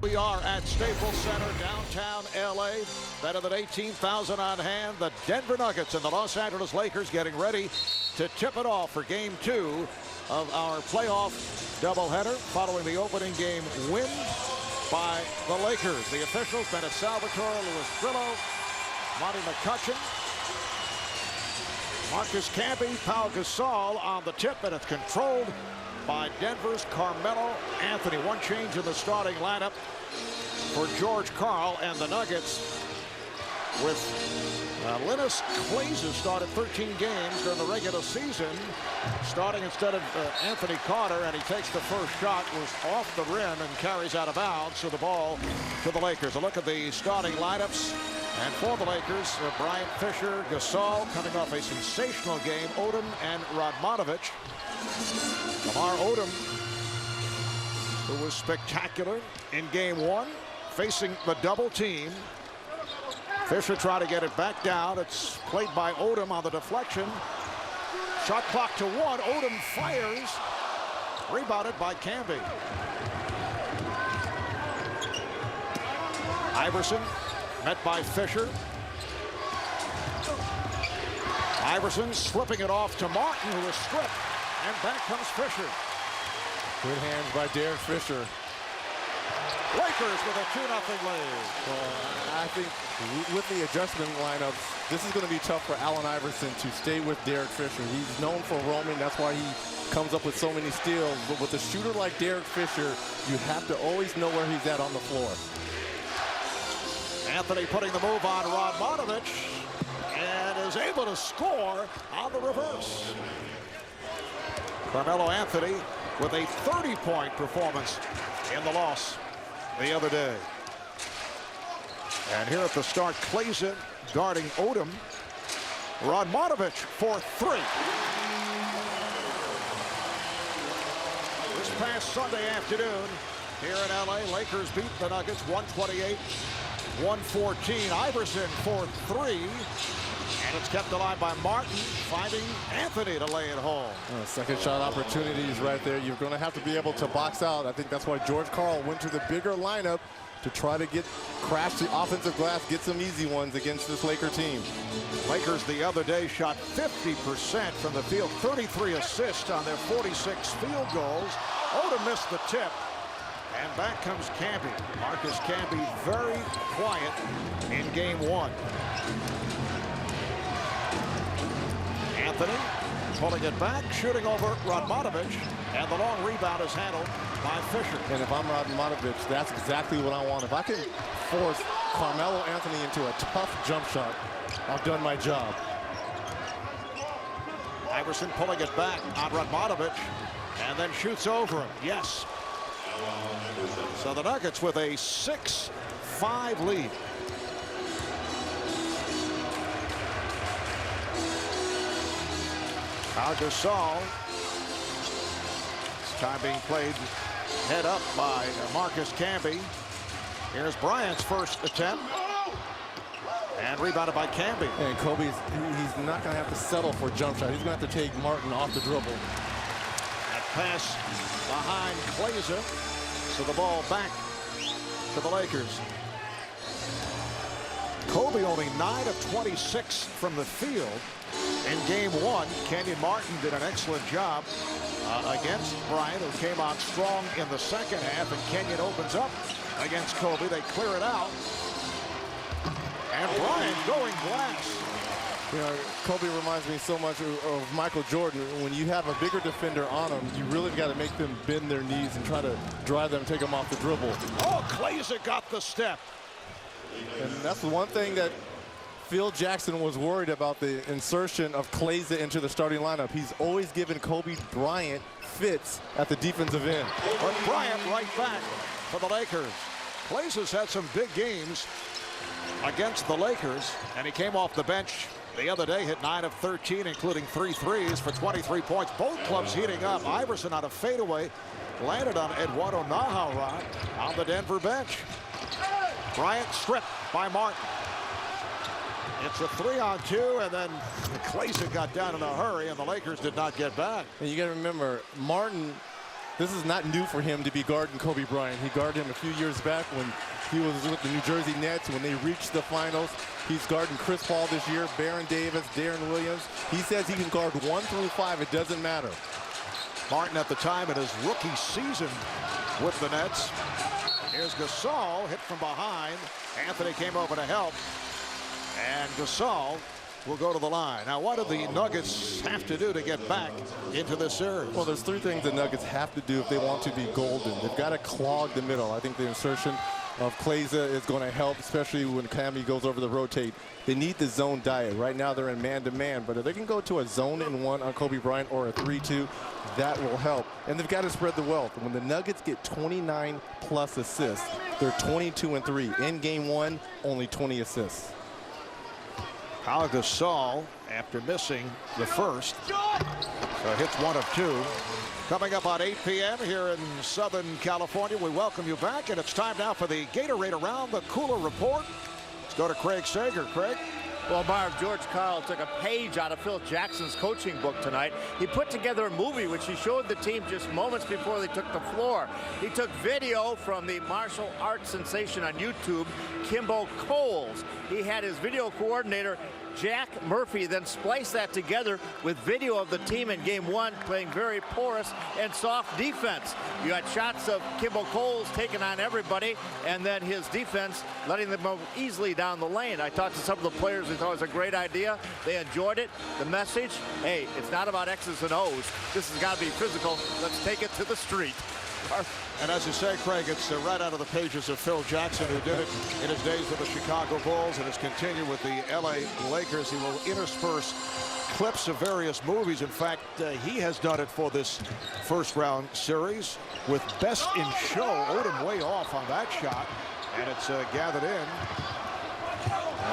We are at Staples Center, downtown LA. Better than 18,000 on hand. The Denver Nuggets and the Los Angeles Lakers getting ready to tip it off for Game 2 of our playoff doubleheader following the opening game win by the Lakers. The officials, Bennett Salvatore, Louis Grillo, Monty McCutcheon, Marcus Camby, Pau Gasol on the tip, and it's controlled by Denver's Carmelo Anthony. One change in the starting lineup for George Karl, and the Nuggets with Linus Clazen started 13 games during the regular season, starting instead of Anthony Carter, and he takes the first shot, was off the rim and carries out of bounds, so the ball to the Lakers. A look at the starting lineups. And for the Lakers, Bryant, Fisher, Gasol coming off a sensational game, Odom and Radmanovic. Lamar Odom, who was spectacular in Game 1, facing the double team. Fisher tried to get it back down. It's played by Odom on the deflection. Shot clock to 1. Odom fires. Rebounded by Camby. Iverson met by Fisher. Iverson slipping it off to Martin, who is stripped. And back comes Fisher. Good hands by Derek Fisher. Lakers with a 2-0 lead. I think with the adjustment lineups, this is going to be tough for Allen Iverson to stay with Derek Fisher. He's known for roaming. That's why he comes up with so many steals. But with a shooter like Derek Fisher, you have to always know where he's at on the floor. Anthony putting the move on Radmanovic and is able to score on the reverse. Carmelo Anthony with a 30-point performance in the loss the other day. And here at the start, Clazen guarding Odom. Radmanovic for 3. This past Sunday afternoon here in LA, Lakers beat the Nuggets 128-114. Iverson for 3. And it's kept alive by Martin, finding Anthony to lay it home. Second shot opportunities right there. You're going to have to be able to box out. I think that's why George Karl went to the bigger lineup to try to crash the offensive glass, get some easy ones against this Laker team. Lakers the other day shot 50% from the field, 33 assists on their 46 field goals. Odom missed the tip. And back comes Camby. Marcus Camby very quiet in Game 1. Anthony pulling it back, shooting over Radmanovic, and the long rebound is handled by Fisher. And if I'm Radmanovic, that's exactly what I want. If I can force Carmelo Anthony into a tough jump shot, I've done my job. Iverson pulling it back on Radmanovic, and then shoots over him. Yes. So the Nuggets with a 6-5 lead. Pau Gasol. This time being played head up by Marcus Camby. Here's Bryant's first attempt. And rebounded by Camby. And Kobe's, he's not going to have to settle for a jump shot. He's going to have to take Martin off the dribble. That pass behind Clazen. So the ball back to the Lakers. Kobe only 9 of 26 from the field in Game 1. Kenyon Martin did an excellent job against Bryant, who came on strong in the second half, and Kenyon opens up against Kobe. They clear it out. And Bryant going glass. You know, Kobe reminds me so much of Michael Jordan. When you have a bigger defender on them, you really got to make them bend their knees and try to drive them, take them off the dribble. Oh, Clazen got the step. And that's the one thing that Phil Jackson was worried about, the insertion of Clazen into the starting lineup. He's always given Kobe Bryant fits at the defensive end. But Bryant right back for the Lakers. Clazen's had some big games against the Lakers, and he came off the bench the other day, hit 9 of 13, including 3 threes for 23 points. Both clubs heating up. Iverson on a fadeaway landed on Eduardo Nahara on the Denver bench. Bryant stripped by Martin. It's a 3-on-2, and then Clazen got down in a hurry, and the Lakers did not get back. And you got to remember, Martin This is not new for him to be guarding Kobe Bryant. He guarded him a few years back when he was with the New Jersey Nets when they reached the finals. He's guarding Chris Paul this year, Baron Davis, Darren Williams. He says he can guard 1 through 5. It doesn't matter. Martin at the time in his rookie season with the Nets. Here's Gasol, hit from behind. Anthony came over to help. And Gasol will go to the line. Now, what do the Nuggets have to do to get back into this series? Well, there's 3 things the Nuggets have to do if they want to be golden. They've got to clog the middle. I think the insertion of Klaiza is going to help, especially when Camby goes over the rotate. They need the zone diet. Right now they're in man-to-man, but if they can go to a zone-and-1 on Kobe Bryant or a 3-2, that will help. And they've got to spread the wealth. When the Nuggets get 29+ assists, they're 22-3. In game 1, only 20 assists. Pau Gasol, after missing the first, so hits 1 of 2. Coming up on 8 p.m. here in Southern California, we welcome you back, and it's time now for the Gatorade Around the Cooler Report. Let's go to Craig Sager. Craig? Well, Marv, George Karl took a page out of Phil Jackson's coaching book tonight. He put together a movie which he showed the team just moments before they took the floor. He took video from the martial arts sensation on YouTube, Kimbo Coles. He had his video coordinator, Jack Murphy, then splice that together with video of the team in game 1 playing very porous and soft defense. You had shots of Kimbo Coles taking on everybody, and then his defense letting them move easily down the lane. I talked to some of the players who thought it was a great idea. They enjoyed it. The message, hey, it's not about X's and O's. This has got to be physical. Let's take it to the street. And as you say, Craig, it's right out of the pages of Phil Jackson, who did it in his days with the Chicago Bulls and has continued with the LA Lakers. He will intersperse clips of various movies. In fact, he has done it for this first round series with Best in Show. Odom way off on that shot, and it's gathered in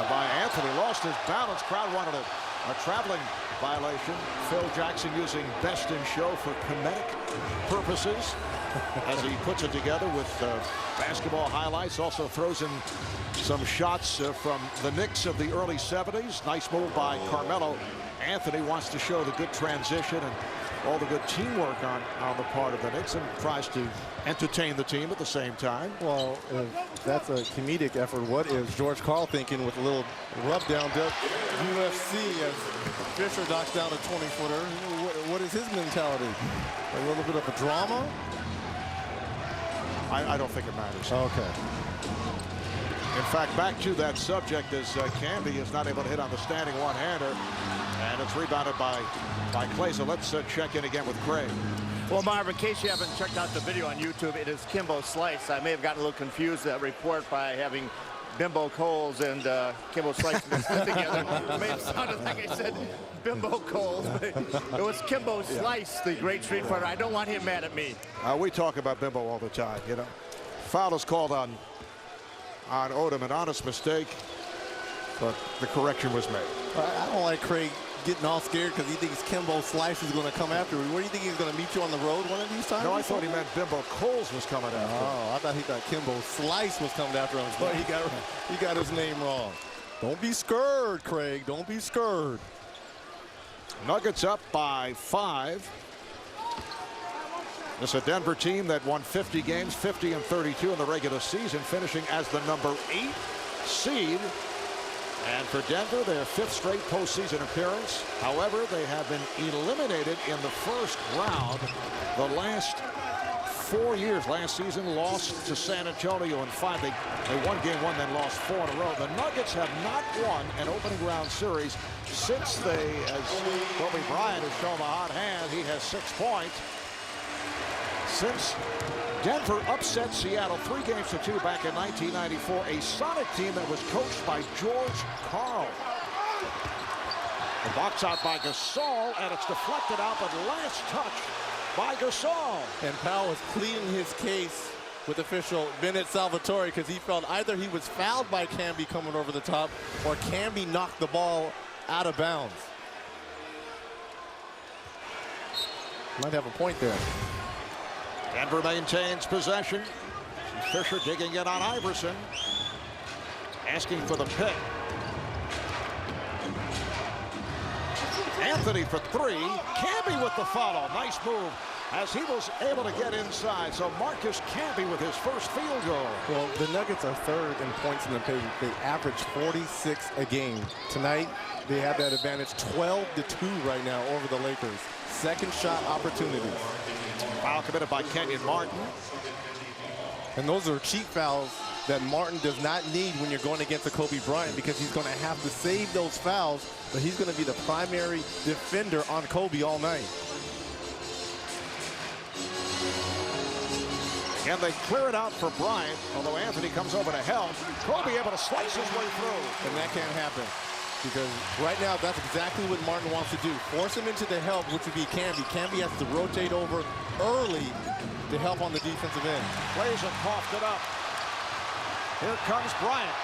by Anthony. Lost his balance. Crowd wanted a traveling violation. Phil Jackson using Best in Show for comedic purposes as he puts it together with basketball highlights. Also throws in some shots from the Knicks of the early 70s. Nice move by Carmelo. Anthony wants to show the good transition and all the good teamwork on the part of the Knicks, and tries to entertain the team at the same time. Well, that's a comedic effort. What is George Karl thinking with a little rub down UFC as Fisher knocks down a 20-footer? What is his mentality? A little bit of a drama? I don't think it matters. Okay. In fact, back to that subject, as Camby is not able to hit on the standing one-hander, and it's rebounded by Klaiza. Let's check in again with Craig. Well, Marv, in case you haven't checked out the video on YouTube, it is Kimbo Slice. I may have gotten a little confused that report by having Bimbo Coles and Kimbo Slice mixed together. It may have sounded like I said Bimbo Coles, but it was Kimbo Slice, the great street fighter. I don't want him mad at me. We talk about Bimbo all the time, you know. Foul is called on Odom, an honest mistake, but the correction was made. I don't like Craig getting all scared because he thinks Kimbo Slice is going to come after him. Where do you think he's going to meet you on the road one of these times? No, I thought he meant Bimbo Coles was coming after him. Oh, I thought he thought Kimbo Slice was coming after him. But he got his name wrong. Don't be scared, Craig. Don't be scared. Nuggets up by 5. It's a Denver team that won 50 games, 50 and 32 in the regular season, finishing as the number 8 seed. And for Denver, their 5th straight postseason appearance. However, they have been eliminated in the first round the last 4 years. Last season, lost to San Antonio in 5. They won game 1, then lost 4 in a row. The Nuggets have not won an opening round series since they, as Kobe Bryant has shown a hot hand, he has 6 points. Since Denver upset Seattle 3-2 back in 1994, a Sonic team that was coached by George Karl. The box out by Gasol, and it's deflected out, but last touch by Gasol. And Powell is pleading his case with official Bennett Salvatore because he felt either he was fouled by Camby coming over the top or Camby knocked the ball out of bounds. Might have a point there. Denver maintains possession. Fisher digging in on Iverson. Asking for the pick. Anthony for 3. Camby with the follow. Nice move as he was able to get inside. So Marcus Camby with his first field goal. Well, the Nuggets are third in points in the paint. They average 46 a game. Tonight, they have that advantage 12-2 right now over the Lakers. Second shot opportunities. Foul committed by Kenyon Martin. And those are cheap fouls that Martin does not need when you're going against a Kobe Bryant, because he's going to have to save those fouls, but he's going to be the primary defender on Kobe all night. And they clear it out for Bryant, although Anthony comes over to help. Kobe able to slice his way through. And that can't happen, because right now that's exactly what Martin wants to do. Force him into the help, which would be Camby. Camby has to rotate over early to help on the defensive end. Plays and coughed it up. Here comes Bryant.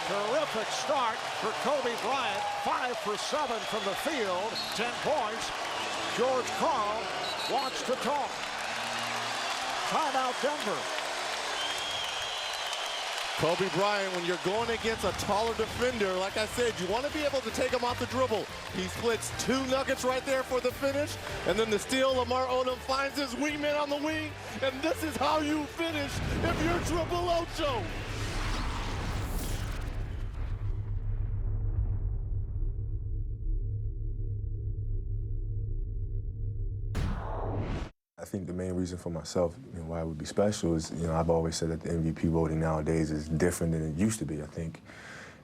Terrific start for Kobe Bryant. 5 for 7 from the field. 10 points. George Karl wants to talk. Timeout Denver. Kobe Bryant, when you're going against a taller defender, like I said, you want to be able to take him off the dribble. He splits 2 Nuggets right there for the finish, and then the steal, Lamar Odom finds his wingman on the wing, and this is how you finish if you're Triple Ocho. I think the main reason for myself, why it would be special is, I've always said that the MVP voting nowadays is different than it used to be. I think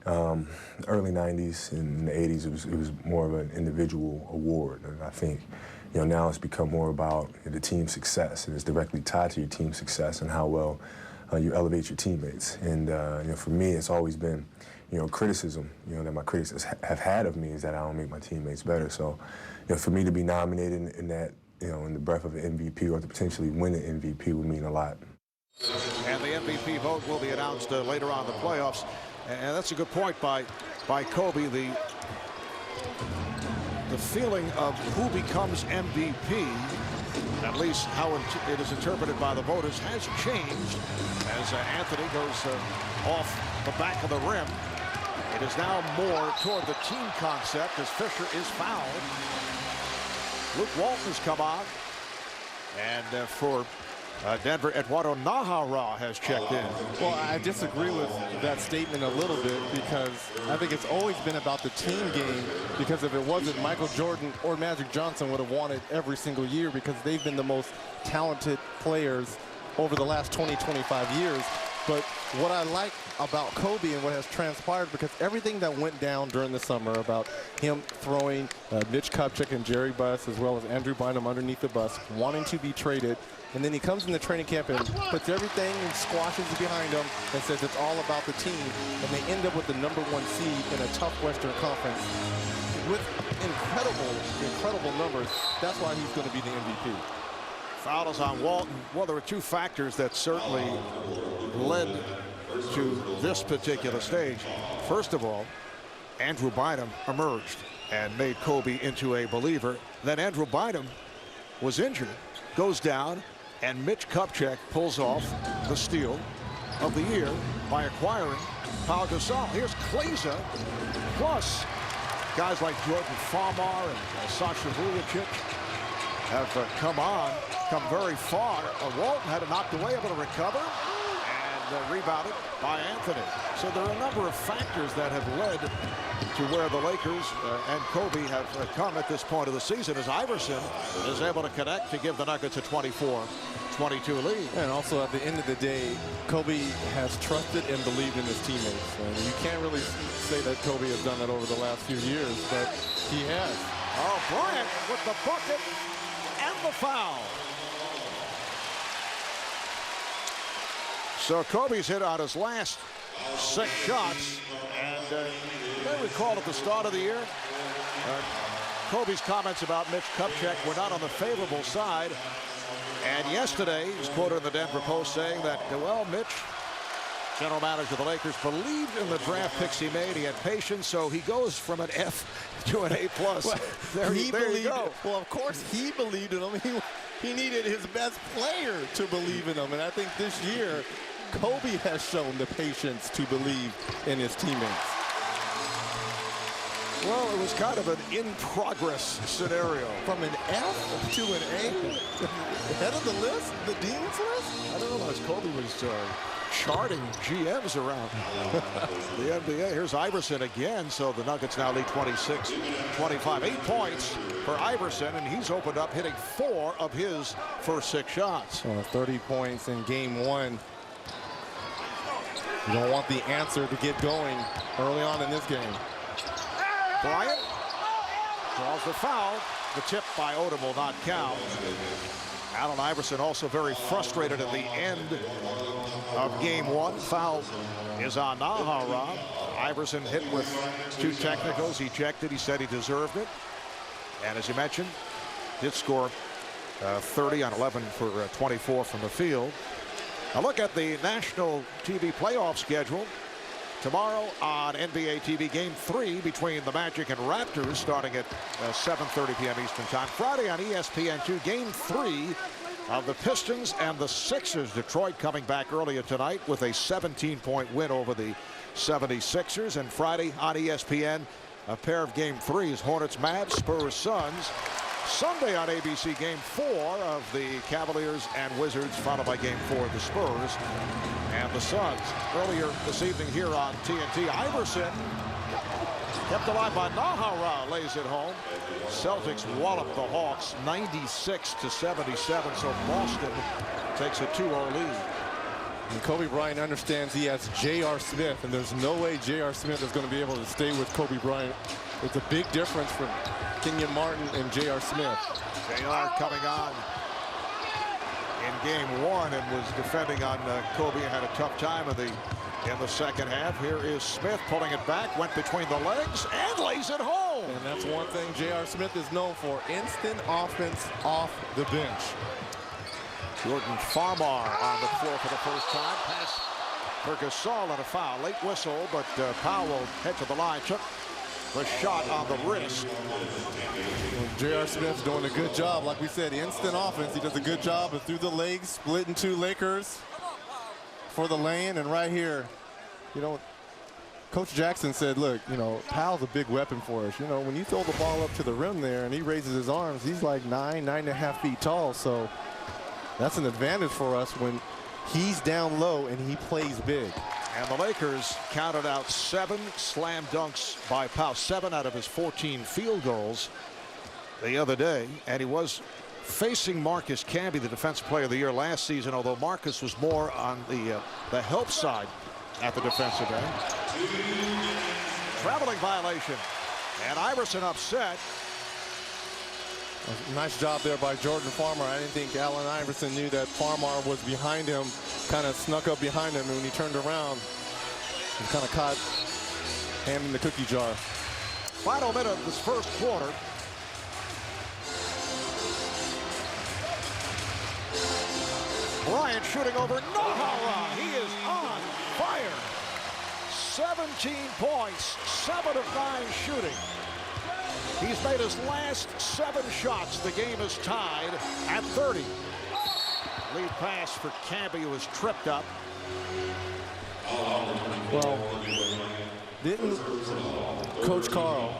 early 90s and the 80s, it was more of an individual award. And I think, now it's become more about the team success, and it's directly tied to your team success and how well you elevate your teammates. And, for me, it's always been, criticism, that my critics have had of me is that I don't make my teammates better. So, for me to be nominated in that, in the breath of an MVP, or to potentially win an MVP, would mean a lot. And the MVP vote will be announced later on in the playoffs. And that's a good point by Kobe. The feeling of who becomes MVP, at least how it is interpreted by the voters, has changed as Anthony goes off the back of the rim. It is now more toward the team concept as Fisher is fouled. Luke Walton has come on, and for Denver, Eduardo Nahara has checked in. Well, I disagree with that statement a little bit, because I think it's always been about the team game, because if it wasn't, Michael Jordan or Magic Johnson would have won it every single year, because they've been the most talented players over the last 20, 25 years. But what I like about Kobe and what has transpired, because everything that went down during the summer about him throwing Mitch Kupchak and Jerry Buss, as well as Andrew Bynum underneath the bus, wanting to be traded, and then he comes in the training camp and puts everything and squashes it behind him and says it's all about the team, and they end up with the #1 seed in a tough Western Conference with incredible numbers. That's why he's going to be the MVP. Foul is on Walton. Well, there were 2 factors that certainly led to this particular stage. First of all, Andrew Bynum emerged and made Kobe into a believer. Then Andrew Bynum was injured, goes down, and Mitch Kupchak pulls off the steal of the year by acquiring Pau Gasol. Here's Kleza, plus guys like Jordan Farmar and Sasha Vujacic have come very far. Walton had it knocked away, able to recover, and rebounded by Anthony. So there are a number of factors that have led to where the Lakers and Kobe have come at this point of the season, as Iverson is able to connect to give the Nuggets a 24-22 lead. And also, at the end of the day, Kobe has trusted and believed in his teammates. And you can't really say that Kobe has done that over the last few years, but he has. Oh, Bryant with the bucket and the foul. So Kobe's hit on his last 6 shots, and you may recall at the start of the year, Kobe's comments about Mitch Kupchak were not on the favorable side. And yesterday, he's quoted in the Denver Post saying that, well, Mitch, general manager of the Lakers, believed in the draft picks he made. He had patience, so he goes from an F to an A+. Well, there you go. Well, of course he believed in him. He needed his best player to believe in him. And I think this year, Kobe has shown the patience to believe in his teammates. Well, it was kind of an in-progress scenario. From an F to an A? Head of the list? The dean's list? I don't know, as Kobe was charting GMs around the NBA. Here's Iverson again, so the Nuggets now lead 26-25. 8 points for Iverson, and he's opened up hitting 4 of his first 6 shots. 30 points in game 1. You don't want the answer to get going early on in this game. Bryant draws the foul. The tip by Odom will not count. Allen Iverson also very frustrated at the end of game 1. Foul is on Nahara. Iverson hit with 2 technicals. He checked it. He said he deserved it. And as you mentioned, did score 30 on 11 for 24 from the field. A look at the national TV playoff schedule. Tomorrow on NBA TV, Game 3 between the Magic and Raptors starting at 7:30 p.m. Eastern Time. Friday on ESPN2, Game 3 of the Pistons and the Sixers. Detroit coming back earlier tonight with a 17-point win over the 76ers. And Friday on ESPN, a pair of Game 3s, Hornets, Mavs, Spurs, Suns. Sunday on ABC, Game 4 of the Cavaliers and Wizards, followed by Game 4 of the Spurs and the Suns. Earlier this evening here on TNT, Iverson kept alive by Nahara, lays it home. Celtics wallop the Hawks 96-77, so Boston takes a 2-0 lead. And Kobe Bryant understands he has J.R. Smith, and there's no way J.R. Smith is going to be able to stay with Kobe Bryant. It's a big difference from Kenyon Martin and J.R. Smith. J.R. coming on in game 1 and was defending on Kobe and had a tough time in the second half. Here is Smith pulling it back, went between the legs and lays it home. And that's one thing J.R. Smith is known for, instant offense off the bench. Jordan Farmar on the floor for the first time. Pass for Gasol and a foul. Late whistle, but Powell head to the line. Took the shot on the wrist. J.R. Smith's doing a good job. Like we said, instant offense. He does a good job of through the legs, split in 2 Lakers for the lane. And right here, you know, Coach Jackson said, look, you know, Powell's a big weapon for us. You know, when you throw the ball up to the rim there and he raises his arms, he's like 9.5 feet tall. So that's an advantage for us when he's down low and he plays big. And the Lakers counted out 7 slam dunks by Powell, 7 out of his 14 field goals the other day. And he was facing Marcus Camby, the Defensive Player of the Year last season, although Marcus was more on the help side at the defensive end. Traveling violation. And Iverson upset. Nice job there by Jordan Farmer. I didn't think Allen Iverson knew that Farmer was behind him, kind of snuck up behind him, and when he turned around, he kind of caught hand in the cookie jar. Final minute of this first quarter. Bryant shooting over Nahara. He is on fire. 17 points, 7 of 9 shooting. He's made his last 7 shots. The game is tied at 30. Lead pass for Camby, who was tripped up. Well, didn't Coach Carl,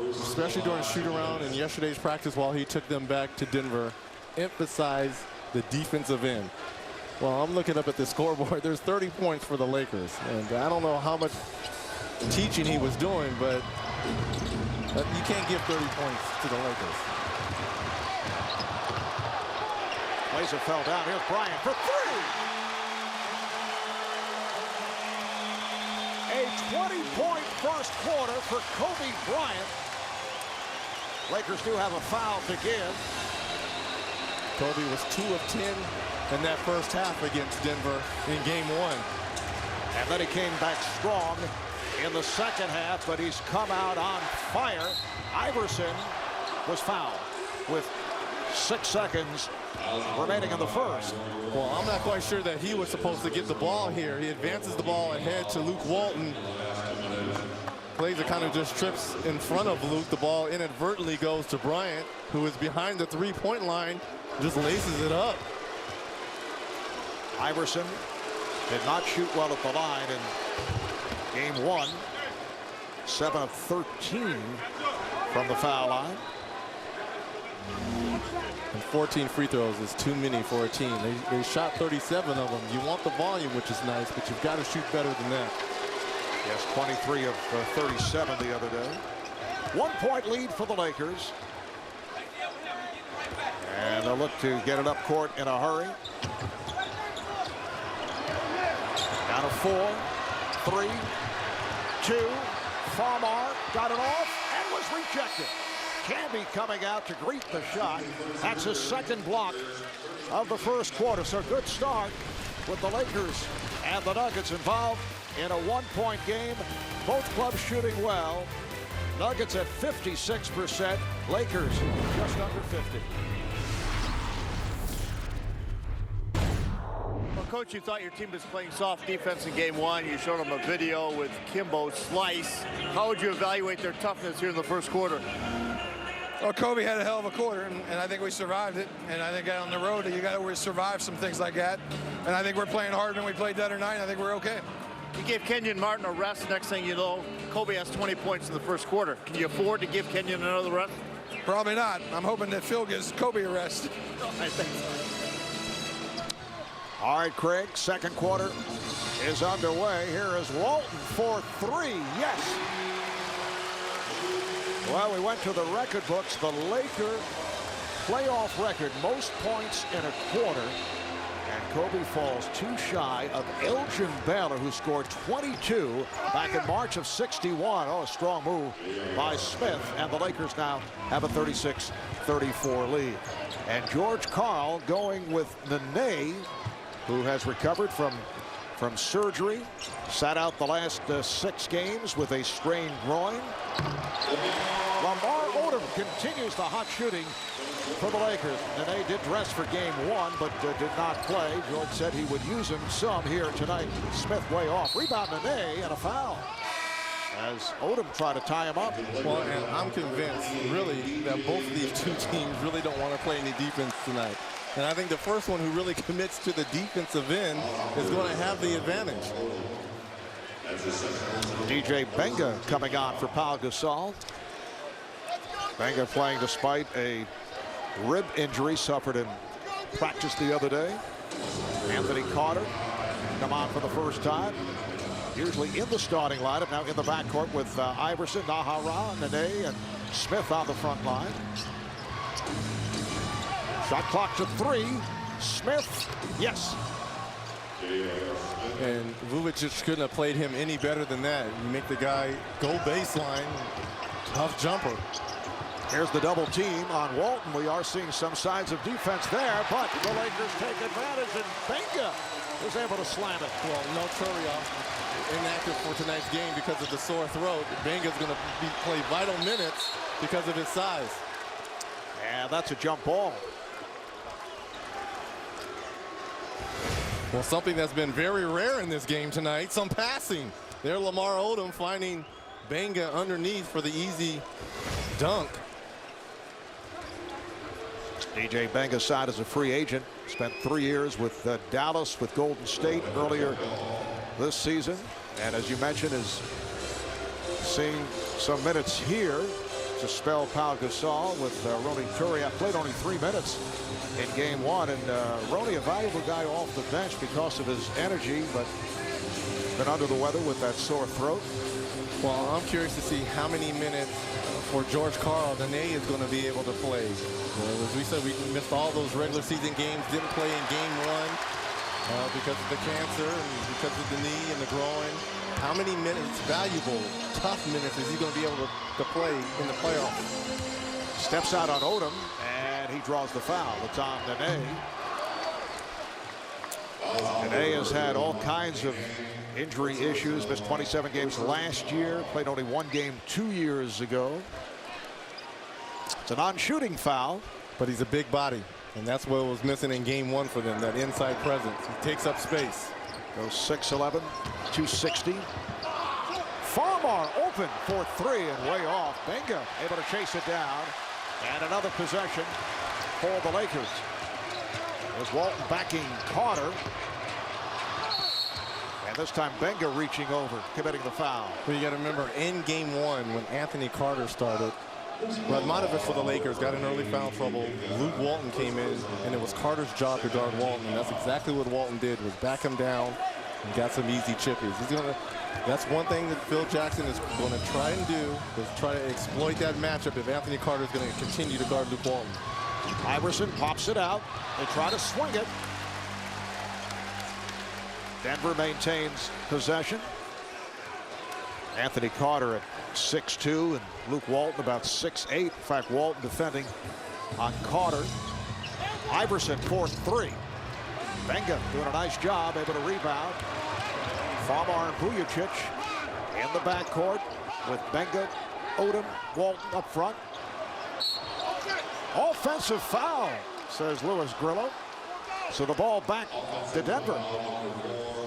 especially during shoot-around in yesterday's practice while he took them back to Denver, emphasize the defensive end? Well, I'm looking up at the scoreboard. There's 30 points for the Lakers. And I don't know how much teaching he was doing, but you can't give 30 points to the Lakers. Laser fell down. Here's Bryant for 3. A 20-point first quarter for Kobe Bryant. Lakers do have a foul to give. Kobe was 2 of 10 in that first half against Denver in game 1. And then he came back strong in the second half, but he's come out on fire. Iverson was fouled with 6 seconds remaining in the first. Well, I'm not quite sure that he was supposed to get the ball here. He advances the ball ahead to Luke Walton. Plays it, kind of just trips in front of Luke. The ball inadvertently goes to Bryant, who is behind the 3-point line, just laces it up. Iverson did not shoot well at the line in game 1. 7 of 13 from the foul line. And 14 free throws is too many for a team. They shot 37 of them. You want the volume, which is nice, but you've got to shoot better than that. Yes, 23 of 37 the other day. 1 point lead for the Lakers. And they'll look to get it up court in a hurry. Down to 4, 3, 2. Farmar got it off and was rejected. Camby coming out to greet the shot. That's his second block of the first quarter. So good start with the Lakers and the Nuggets involved in a 1-point game. Both clubs shooting well. Nuggets at 56%. Lakers just under 50. Well, Coach, you thought your team was playing soft defense in game one. You showed them a video with Kimbo Slice. How would you evaluate their toughness here in the first quarter? Well, Kobe had a hell of a quarter, and I think we survived it. And I think on the road, you got to survive some things like that. And I think we're playing harder than we played the other night. I think we're okay. You gave Kenyon Martin a rest. Next thing you know, Kobe has 20 points in the first quarter. Can you afford to give Kenyon another rest? Probably not. I'm hoping that Phil gives Kobe a rest. I think so. All right, Craig, second quarter is underway. Here is Walton for 3. Yes. Well, we went to the record books. The Laker playoff record, most points in a quarter. And Kobe falls too shy of Elgin Baylor, who scored 22 back in March of '61. Oh, a strong move by Smith. And the Lakers now have a 36-34 lead. And George Karl going with Nene, who has recovered from surgery. Sat out the last 6 games with a strained groin. Lamar Odom continues the hot shooting for the Lakers. Nene did dress for game 1, but did not play. George said he would use him some here tonight. Smith way off. Rebound Nene and a foul as Odom tried to tie him up. Well, and I'm convinced, really, that both of these two teams really don't want to play any defense tonight. And I think the first one who really commits to the defensive end is going to have the advantage. DJ Benga coming on for Pau Gasol. Benga playing despite a rib injury suffered in practice the other day. Anthony Carter come on for the first time. Usually in the starting lineup, now in the backcourt with Iverson, Nahara, Nene, and Smith on the front line. Shot clock to 3. Smith, yes. And Vujic just couldn't have played him any better than that. You make the guy go baseline. Tough jumper. Here's the double team on Walton. We are seeing some signs of defense there, but the Lakers take advantage, and Benga is able to slam it. Well, no Turia inactive for tonight's game because of the sore throat. Benga's going to play vital minutes because of his size. And that's a jump ball. Well, something that's been very rare in this game tonight, some passing. There, Lamar Odom finding Benga underneath for the easy dunk. DJ Benga signed as a free agent. Spent 3 years with Dallas, with Golden State earlier this season. And as you mentioned, is seeing some minutes here to spell Pau Gasol with Ronny Turia. Played only 3 minutes in game 1. And Ronny, a valuable guy off the bench because of his energy, but been under the weather with that sore throat. Well, I'm curious to see how many minutes for George Karl Nene is going to be able to play. As we said, we missed all those regular season games, didn't play in game 1 because of the cancer and because of the knee and the groin. How many minutes, valuable, tough minutes, is he going to be able to play in the playoffs? Steps out on Odom, and he draws the foul. It's on Nene. Nene has had all kinds of injury issues, missed 27 games last year, played only 1 game 2 years ago. It's a non-shooting foul. But he's a big body, and that's what was missing in game 1 for them, that inside presence. He takes up space. Goes 6'11", 260. Farmar open for 3 and way off. Benga able to chase it down. And another possession for the Lakers. There's Walton backing Carter. And this time Benga reaching over, committing the foul. But you got to remember, in game one, when Anthony Carter started, Radmanovich for the Lakers got in early foul trouble. Luke Walton came in, and it was Carter's job to guard Walton. And that's exactly what Walton did, was back him down and got some easy chippies. That's one thing that Phil Jackson is going to try and do, is try to exploit that matchup if Anthony Carter is going to continue to guard Luke Walton. Iverson pops it out. They try to swing it. Denver maintains possession. Anthony Carter at 6'2", and Luke Walton about 6'8". In fact, Walton defending on Carter. Iverson fourth three. Benga doing a nice job, able to rebound. Farmar and Vujacic in the backcourt with Benga, Odom, Walton up front. Offensive foul, says Louis Grillo. So the ball back to Denver.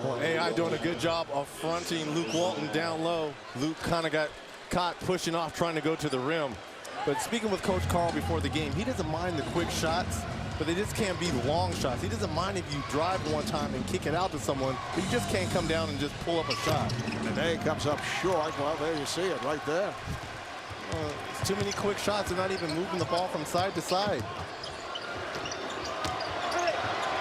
Well, AI doing a good job of fronting Luke Walton down low. Luke kind of got caught pushing off, trying to go to the rim. But speaking with Coach Carl before the game, he doesn't mind the quick shots, but they just can't be long shots. He doesn't mind if you drive one time and kick it out to someone, but you just can't come down and just pull up a shot. Today comes up short. Well, there you see it right there. It's too many quick shots. They're not even moving the ball from side to side.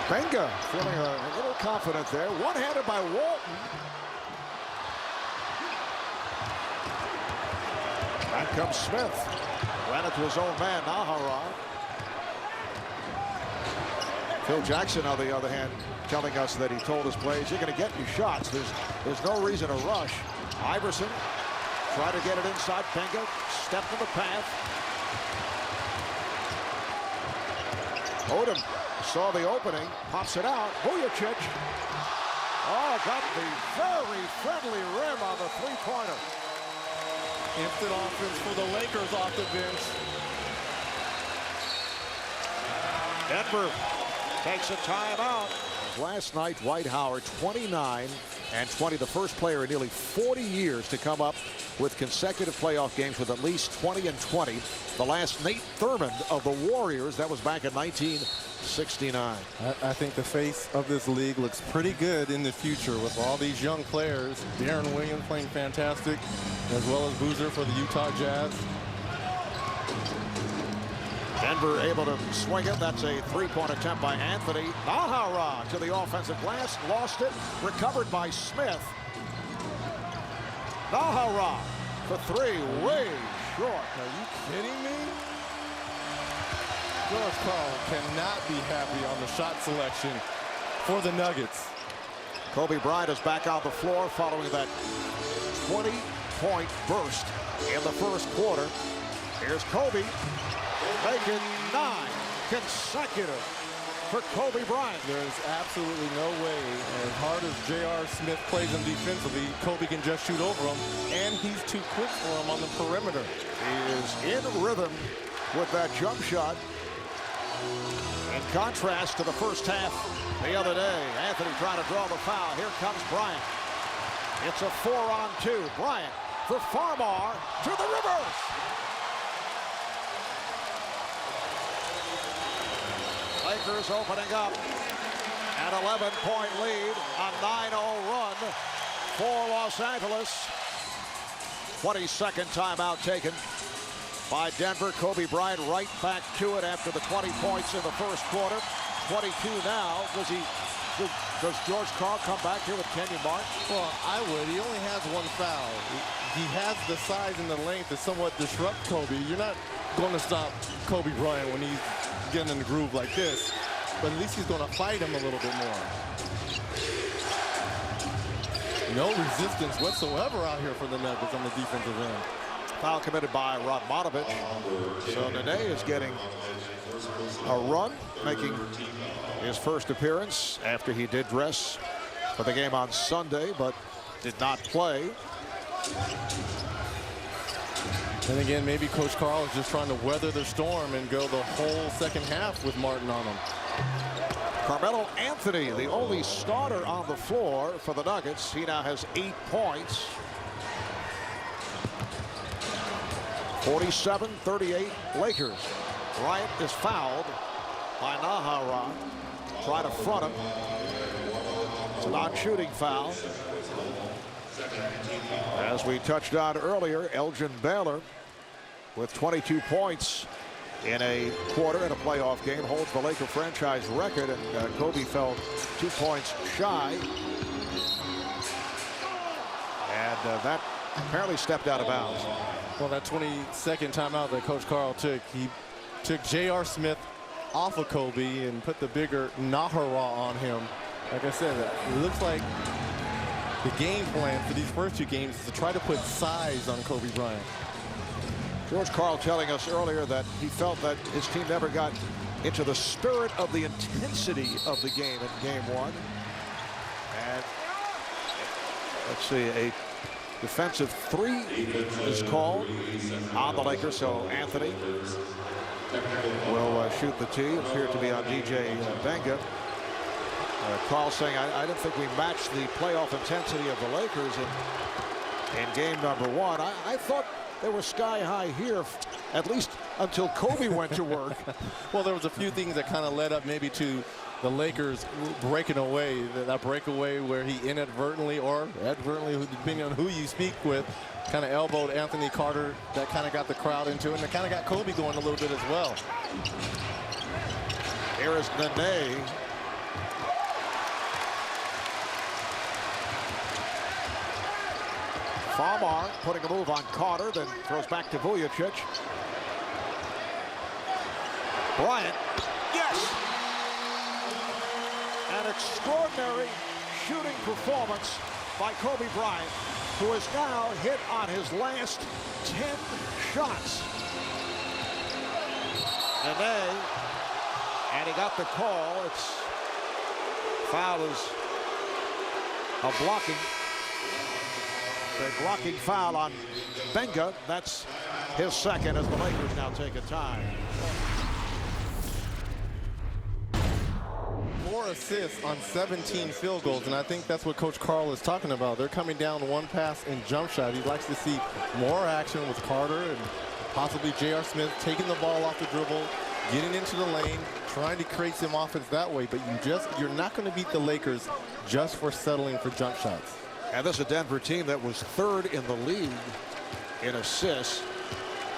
Benga feeling a little confident there. One-handed by Walton. Back comes Smith. Ran it to his own man, Nahara. Phil Jackson, on the other hand, telling us that he told his players, you're going to get your shots. There's no reason to rush. Iverson try to get it inside. Benga stepped in the path. Odom saw the opening, pops it out. Vujacic. Oh, got the very friendly rim on the three-pointer. Instant offense for the Lakers off the bench. Denver takes a timeout. Last night, Dwight Howard, 29 and 20, the first player in nearly 40 years to come up with consecutive playoff games with at least 20 and 20. The last, Nate Thurmond of the Warriors. That was back in 1969. I think the face of this league looks pretty good in the future with all these young players. Deron Williams playing fantastic, as well as Boozer for the Utah Jazz. Denver able to swing it. That's a three-point attempt by Anthony. Nahara to the offensive glass. Lost it. Recovered by Smith. Nahara for three. Way short. Are you kidding me? George Karl cannot be happy on the shot selection for the Nuggets. Kobe Bryant is back on the floor following that 20-point burst in the first quarter. Here's Kobe. Making 9 consecutive for Kobe Bryant. There's absolutely no way, as hard as J.R. Smith plays him defensively, Kobe can just shoot over him, and he's too quick for him on the perimeter. He is in rhythm with that jump shot. In contrast to the first half the other day, Anthony trying to draw the foul. Here comes Bryant. It's a 4-on-2. Bryant for Farmar to the reverse. Lakers opening up an 11-point lead, a 9-0 run for Los Angeles. 22nd timeout taken by Denver. Kobe Bryant right back to it after the 20 points in the first quarter. 22 now. Does George Karl come back here with Kenyon Martin? Well, I would. He only has one foul. He has the size and the length to somewhat disrupt Kobe. You're not going to stop Kobe Bryant when he's getting in the groove like this, but at least he's going to fight him a little bit more. No resistance whatsoever out here for the Nuggets on the defensive end. Foul committed by Radmanovich. So Nene is getting a run, making his first appearance after he did dress for the game on Sunday, but did not play. And again, maybe Coach Karl is just trying to weather the storm and go the whole second half with Martin on him. Carmelo Anthony, the only starter on the floor for the Nuggets. He now has 8 points. 47-38 Lakers. Bryant is fouled by Nahara. Try to front him. It's a non-shooting foul. As we touched on earlier, Elgin Baylor with 22 points in a quarter in a playoff game holds the Laker franchise record, and Kobe fell 2 points shy. And that apparently stepped out of bounds. Well, that 22nd timeout that Coach Carl took, he took J.R. Smith off of Kobe and put the bigger Nahara on him. Like I said, it looks like the game plan for these first two games is to try to put size on Kobe Bryant. George Karl telling us earlier that he felt that his team never got into the spirit of the intensity of the game in game one. And let's see, a defensive three is called on the Lakers, so Anthony will shoot the tee. Appeared to be on DJ Benga. Karl saying, I didn't think we matched the playoff intensity of the Lakers in game number one. I thought they were sky high here, at least until Kobe went to work. Well, there was a few things that kind of led up maybe to the Lakers breaking away. That breakaway where he inadvertently or advertently, depending on who you speak with, kind of elbowed Anthony Carter. That kind of got the crowd into it, and it kind of got Kobe going a little bit as well. Here is Nene. Famar putting a move on Carter, then throws back to Vujicic. Bryant, yes! An extraordinary shooting performance by Kobe Bryant, who has now hit on his last 10 shots. Nene, and he got the call. It's foul is a blocking. A blocking foul on Benga. That's his second as the Lakers now take a time. More assists on 17 field goals, and I think that's what Coach Carl is talking about. They're coming down one pass and jump shot. He likes to see more action with Carter and possibly J.R. Smith taking the ball off the dribble, getting into the lane, trying to create some offense that way. But you're not going to beat the Lakers just for settling for jump shots. And this is a Denver team that was third in the league in assists.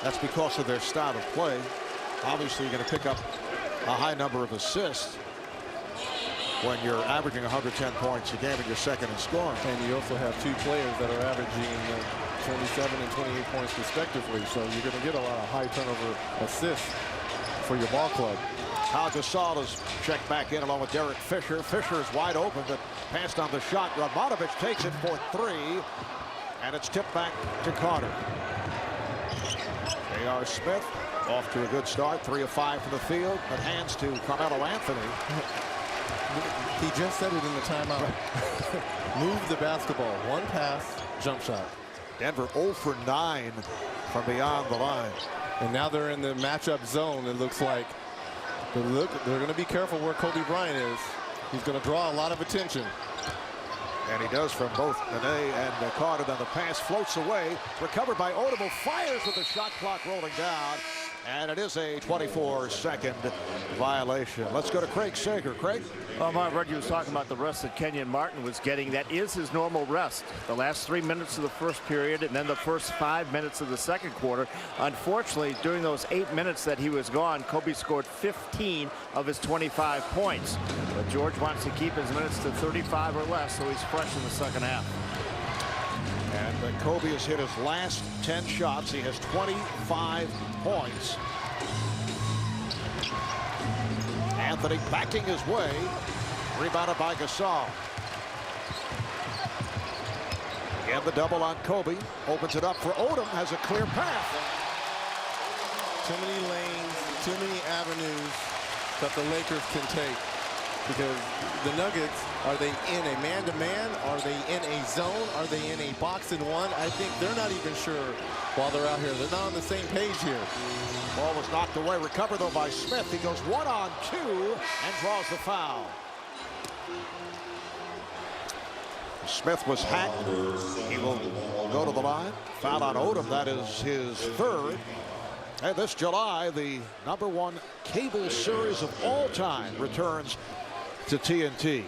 That's because of their style of play. Obviously, you're going to pick up a high number of assists when you're averaging 110 points a game and you're second in scoring. And you also have two players that are averaging 27 and 28 points respectively. So you're going to get a lot of high turnover assists for your ball club. Pau Gasol is checked back in along with Derek Fisher. Fisher is wide open, but passed on the shot. Radmanovic takes it for three, and it's tipped back to Carter. J.R. Smith off to a good start, 3 of 5 from the field, but hands to Carmelo Anthony. He just said it in the timeout. Move the basketball. One pass, jump shot. Denver 0 for 9 from beyond the line. And now they're in the matchup zone, it looks like. But look, they're going to be careful where Kobe Bryant is. He's going to draw a lot of attention. And he does from both Nene and Carter. Then the pass floats away. Recovered by Odom, fires with the shot clock rolling down. And it is a 24-second violation. Let's go to Craig Sager. Craig? Mark Reggie was talking about the rest that Kenyon Martin was getting. That is his normal rest. The last 3 minutes of the first period and then the first 5 minutes of the second quarter. Unfortunately, during those 8 minutes that he was gone, Kobe scored 15 of his 25 points. But George wants to keep his minutes to 35 or less, so he's fresh in the second half. And Kobe has hit his last 10 shots. He has 25 points. Anthony backing his way. Rebounded by Gasol. Again, the double on Kobe. Opens it up for Odom. Has a clear path. Too many lanes, too many avenues that the Lakers can take. Because the Nuggets, are they in a man-to-man? Are they in a zone? Are they in a box and one? I think they're not even sure while they're out here. They're not on the same page here. Ball was knocked away. Recovered, though, by Smith. He goes 1-on-2 and draws the foul. Smith was hacked. He will go to the line. Foul on Odom. That is his third. And this July, the #1 cable series of all time returns to TNT.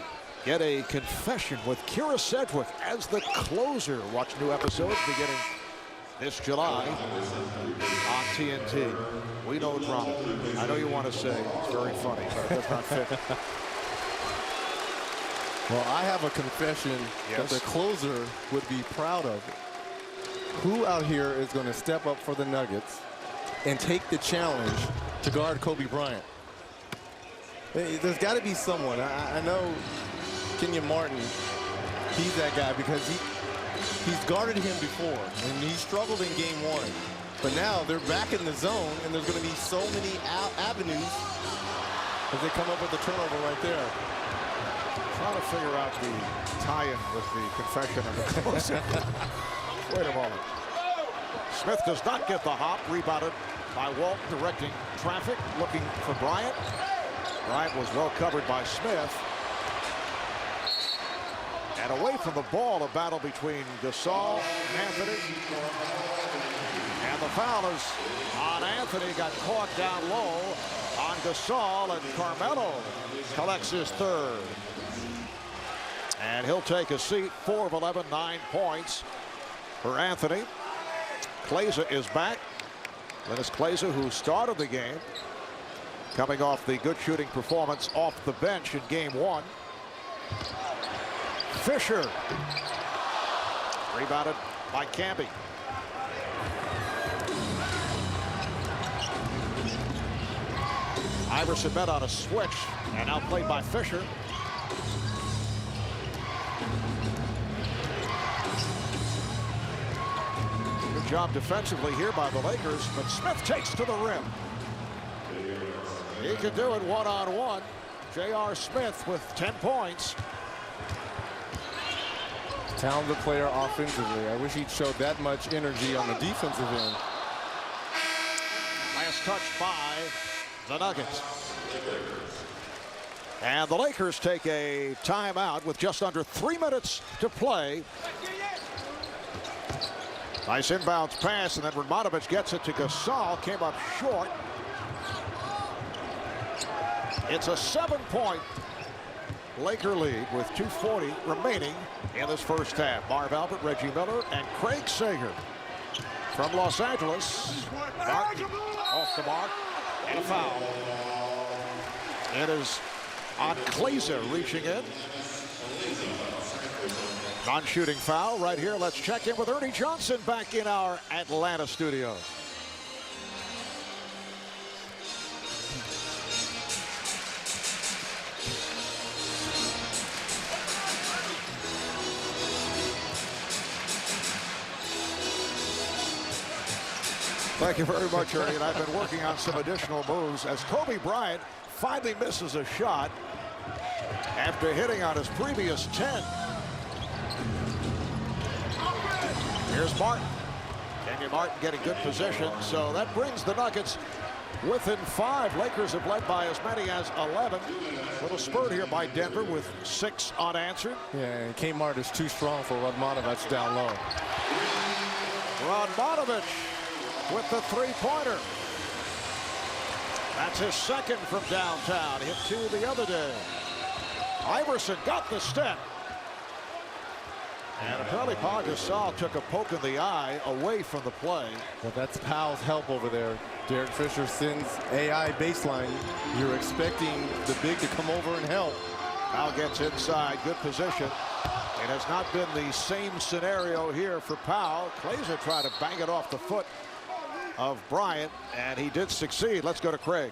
get a confession with Kira Sedgwick as the closer. Watch new episodes beginning this July on TNT. We know drama. I know you want to say it's very funny, but it does not fit. Well, I have a confession that the closer would be proud of. Who out here is going to step up for the Nuggets and take the challenge to guard Kobe Bryant? There's got to be someone. I know Kenyon Martin, he's that guy because he's guarded him before, and he struggled in game 1. But now they're back in the zone, and there's going to be so many avenues as they come up with the turnover right there. Trying to figure out the tie-in with the confession of the closer. Wait a moment. Smith does not get the hop. Rebounded by Walt, directing traffic, looking for Bryant. Bryant was well covered by Smith. And away from the ball, a battle between Gasol and Anthony. And the foul is on Anthony. Got caught down low on Gasol, and Carmelo collects his third. And he'll take a seat. 4 of 11, 9 points for Anthony. Kleza is back. Linus Kleza, who started the game, coming off the good shooting performance off the bench in game 1. Fisher rebounded by Camby. Iverson met on a switch and now played by Fisher. Good job defensively here by the Lakers, but Smith takes to the rim. He can do it one-on-one. J.R. Smith with 10 points. Talented player offensively. I wish he'd showed that much energy on the defensive end. Last touch by the Nuggets. And the Lakers take a timeout with just under 3 minutes to play. Nice inbounds pass, and then Radmanovic gets it to Gasol. Came up short. It's a 7-point Laker lead with 2:40 remaining in this first half. Marv Albert, Reggie Miller, and Craig Sager from Los Angeles. Martin off the mark, and a foul. It is on Kleza reaching in. Non-shooting foul right here. Let's check in with Ernie Johnson back in our Atlanta studio. Thank you very much, Ernie. And I've been working on some additional moves as Kobe Bryant finally misses a shot after hitting on his previous 10. Here's Martin. Kenyon Martin getting good position. So that brings the Nuggets within 5. Lakers have led by as many as 11. Little spurt here by Denver with 6 unanswered. Yeah, and Kmart is too strong for Radmanovic down low. Radmanovic with the three-pointer. That's his second from downtown. Hit 2 the other day. Iverson got the step. And apparently Pau Gasol took a poke in the eye away from the play. Well, that's Powell's help over there. Derek Fisher sends AI baseline. You're expecting the big to come over and help. Powell gets inside, good position. It has not been the same scenario here for Powell. Kleza tried to bang it off the foot of Bryant, and he did succeed. Let's go to Craig.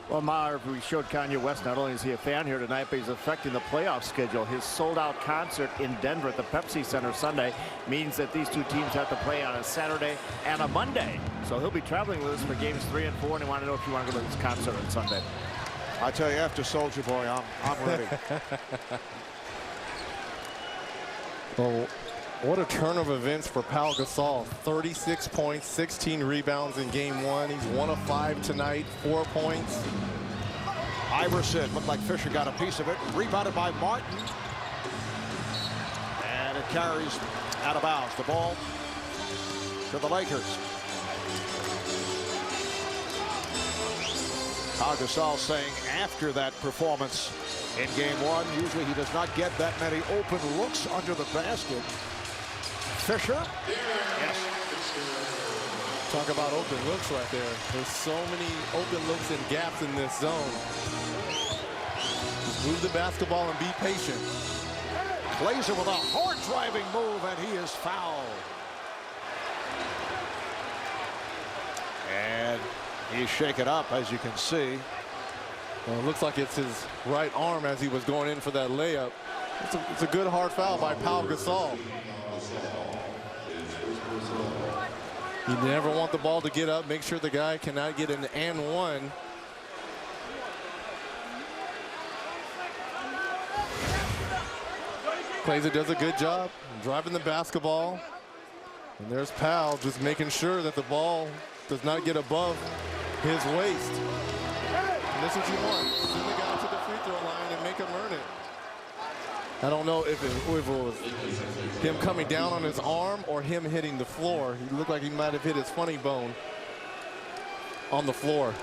Well, Marv, we showed Kanye West. Not only is he a fan here tonight, but he's affecting the playoff schedule. His sold-out concert in Denver at the Pepsi Center Sunday means that these two teams have to play on a Saturday and a Monday. So he'll be traveling with us for games 3 and 4, and I want to know if you want to go to this concert on Sunday. I tell you, after Soldier Boy, I'm ready. Well, what a turn of events for Pau Gasol. 36 points, 16 rebounds in game 1. He's 1 of 5 tonight, 4 points. Iverson looked like Fisher got a piece of it. Rebounded by Martin. And it carries out of bounds. The ball to the Lakers. Pau Gasol saying after that performance in game one. Usually he does not get that many open looks under the basket. Fisher. Yes. Talk about open looks right there. There's so many open looks and gaps in this zone. Just move the basketball and be patient. Glazer with a hard driving move, and he is fouled. And he's shaken up, as you can see. Well, it looks like it's his right arm as he was going in for that layup. It's a good hard foul by Pau Gasol. You never want the ball to get up. Make sure the guy cannot get an and one. Glazer does a good job driving the basketball. And there's Pau just making sure that the ball does not get above his waist. And that's what you want. Send the guy to the free throw line and make him earn it. I don't know if it was him coming down on his arm or him hitting the floor. He looked like he might have hit his funny bone on the floor.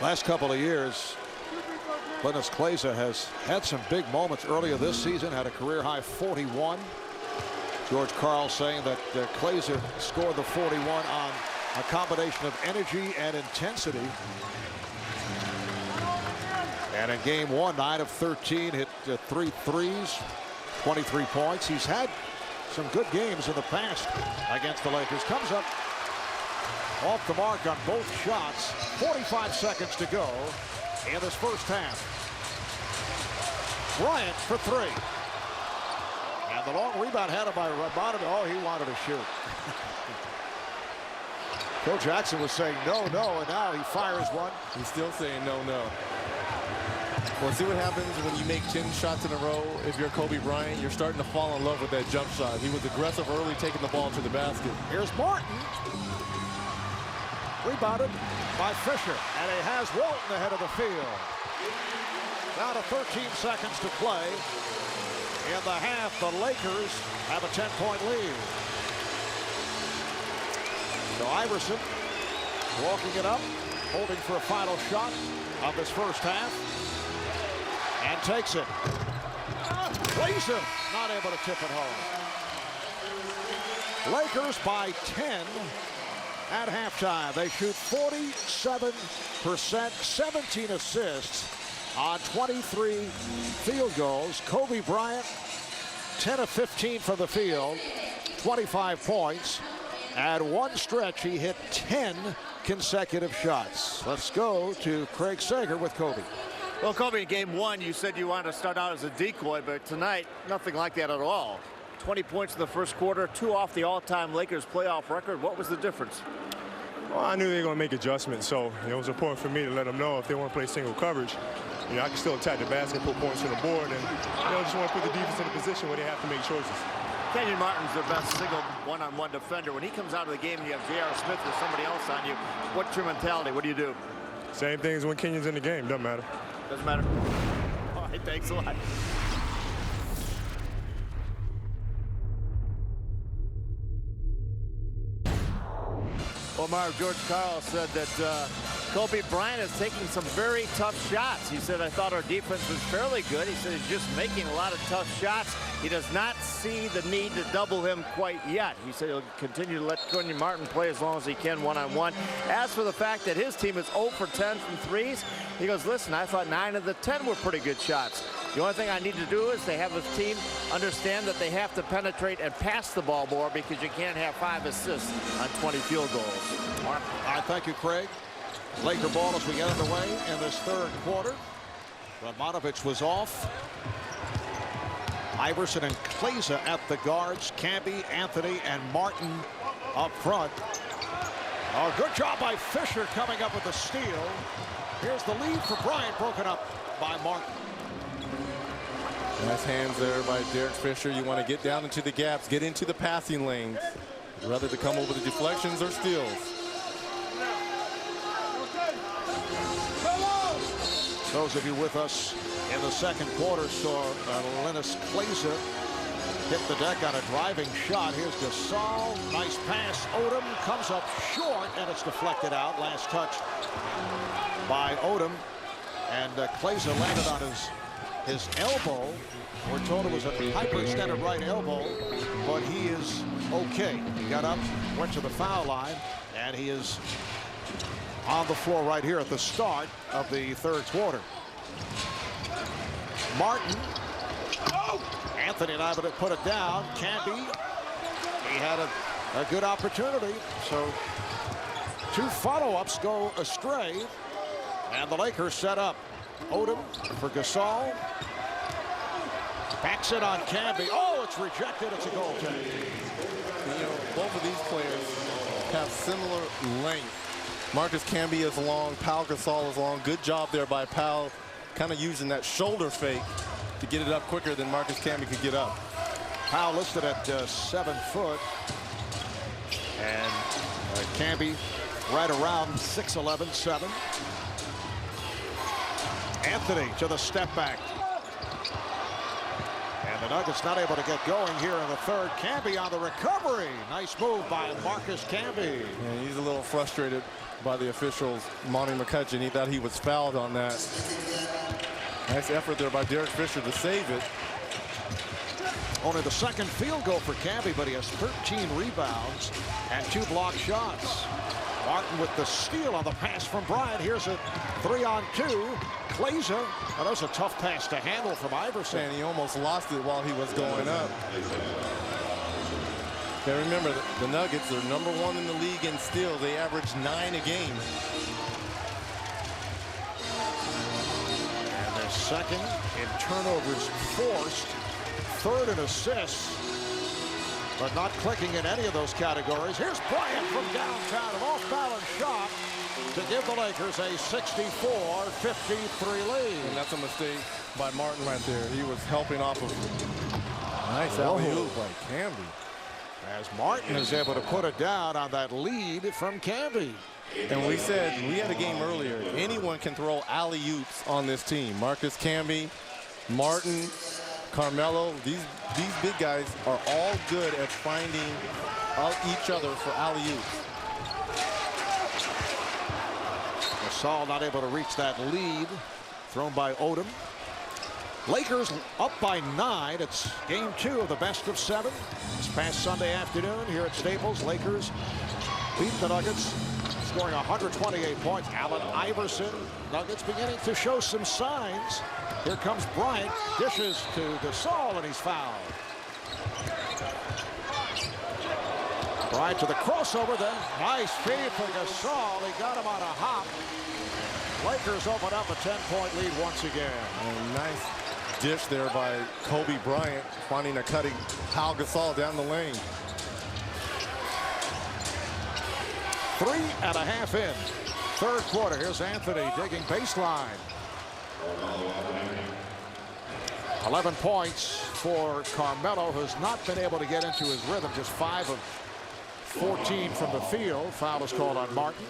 Last couple of years, Linus Glazer has had some big moments. Earlier this season, had a career-high 41. George Karl saying that Glazer scored the 41 on a combination of energy and intensity. And in game one, 9 of 13, hit 3 threes, 23 points. He's had some good games in the past against the Lakers. Comes up off the mark on both shots. 45 seconds to go in this first half. Bryant for 3. And the long rebound headed by Bottom. Oh, he wanted to shoot. Phil Jackson was saying no, and now he fires one. He's still saying no. Well, see what happens when you make 10 shots in a row. If you're Kobe Bryant, you're starting to fall in love with that jump shot. He was aggressive early, taking the ball to the basket. Here's Martin. Rebounded by Fisher. And he has Walton ahead of the field. Down to 13 seconds to play. In the half, the Lakers have a 10-point lead. So Iverson walking it up, holding for a final shot of this first half. And takes it. Glazer not able to tip it home. Lakers by 10 at halftime. They shoot 47%, 17 assists on 23 field goals. Kobe Bryant, 10 of 15 from the field, 25 points. At one stretch, he hit 10 consecutive shots. Let's go to Craig Sager with Kobe. Well, Kobe, in game one, you said you wanted to start out as a decoy, but tonight, nothing like that at all. 20 points in the first quarter, 2 off the all-time Lakers playoff record. What was the difference? Well, I knew they were going to make adjustments, so it was important for me to let them know if they want to play single coverage, I can still attack the basket, put points on the board, and just want to put the defense in a position where they have to make choices. Kenyon Martin's their best single one-on-one defender. When he comes out of the game and you have J.R. Smith or somebody else on you, what's your mentality? What do you do? Same thing as when Kenyon's in the game. Doesn't matter. Doesn't matter. All right, thanks a lot. Well, Marv, George Karl said that Kobe Bryant is taking some very tough shots. He said, I thought our defense was fairly good. He said he's just making a lot of tough shots. He does not see the need to double him quite yet. He said he'll continue to let Kenyon Martin play as long as he can one-on-one. As for the fact that his team is 0 for 10 from threes, he goes, listen, I thought 9 of the 10 were pretty good shots. The only thing I need to do is to have his team understand that they have to penetrate and pass the ball more because you can't have 5 assists on 20 field goals. All right, thank you, Craig. Laker ball as we get underway in this third quarter. Radmanovich was off. Iverson and Glazer at the guards. Camby, Anthony, and Martin up front. Oh, good job by Fisher coming up with the steal. Here's the lead for Bryant, broken up by Martin. Nice hands there by Derek Fisher. You want to get down into the gaps, get into the passing lanes, rather to come over the deflections or steals. Those of you with us in the second quarter saw Linus Glazer hit the deck on a driving shot. Here's Gasol. Nice pass. Odom comes up short, and it's deflected out. Last touch by Odom. And Kleza landed on his elbow. We're told it was a hyperextended right elbow, but he is okay. He got up, went to the foul line, and he is on the floor right here at the start of the third quarter. Martin. Anthony and I would have put it down. Canby. He had a good opportunity. So 2 follow-ups go astray. And the Lakers set up. Odom for Gasol. Backs it on Canby. Oh, it's rejected. It's a goaltending. You know, both of these players have similar length. Marcus Camby is long. Pau Gasol is long. Good job there by Pau, kind of using that shoulder fake to get it up quicker than Marcus Camby could get up. Pau listed at 7 foot. And Canby right around 6'11", 7. Anthony to the step back. And the Nuggets not able to get going here in the third. Canby on the recovery. Nice move by Marcus Camby. Yeah, he's a little frustrated by the officials. Monty McCutcheon, he thought he was fouled on that. Nice effort there by Derek Fisher to save it. Only the second field goal for Canby, but he has 13 rebounds and 2 blocked shots. Martin with the steal on the pass from Bryant. Here's a 3-on-2. Kleza. That was a tough pass to handle from Iverson. And he almost lost it while he was going up. Yeah, remember, the Nuggets are #1 in the league in steals. They average 9 a game. And they're second in turnovers forced, third in assists, but not clicking in any of those categories. Here's Bryant from downtown, an off-balance shot to give the Lakers a 64-53 lead. And that's a mistake by Martin right there. He was helping off of nice alley-oop by Canby. As Martin is able to put it down on that lead from Canby. And we said, we had a game earlier, anyone can throw alley-oops on this team. Marcus Camby, Martin, Carmelo, these big guys are all good at finding out each other for alley-oops. Gasol not able to reach that lead, thrown by Odom. Lakers up by 9. It's game 2 of the best of 7. This past Sunday afternoon here at Staples, Lakers beat the Nuggets, scoring 128 points. Allen Iverson, Nuggets beginning to show some signs. Here comes Bryant, dishes to Gasol, and he's fouled. Bryant to the crossover, then nice feed for Gasol. He got him on a hop. Lakers open up a 10-point lead once again. And nice dish there by Kobe Bryant, finding a cutting Pau Gasol down the lane. 3.5 in. Third quarter. Here's Anthony digging baseline. 11 points for Carmelo, who's not been able to get into his rhythm. Just 5 of 14 from the field. Foul is called on Martin.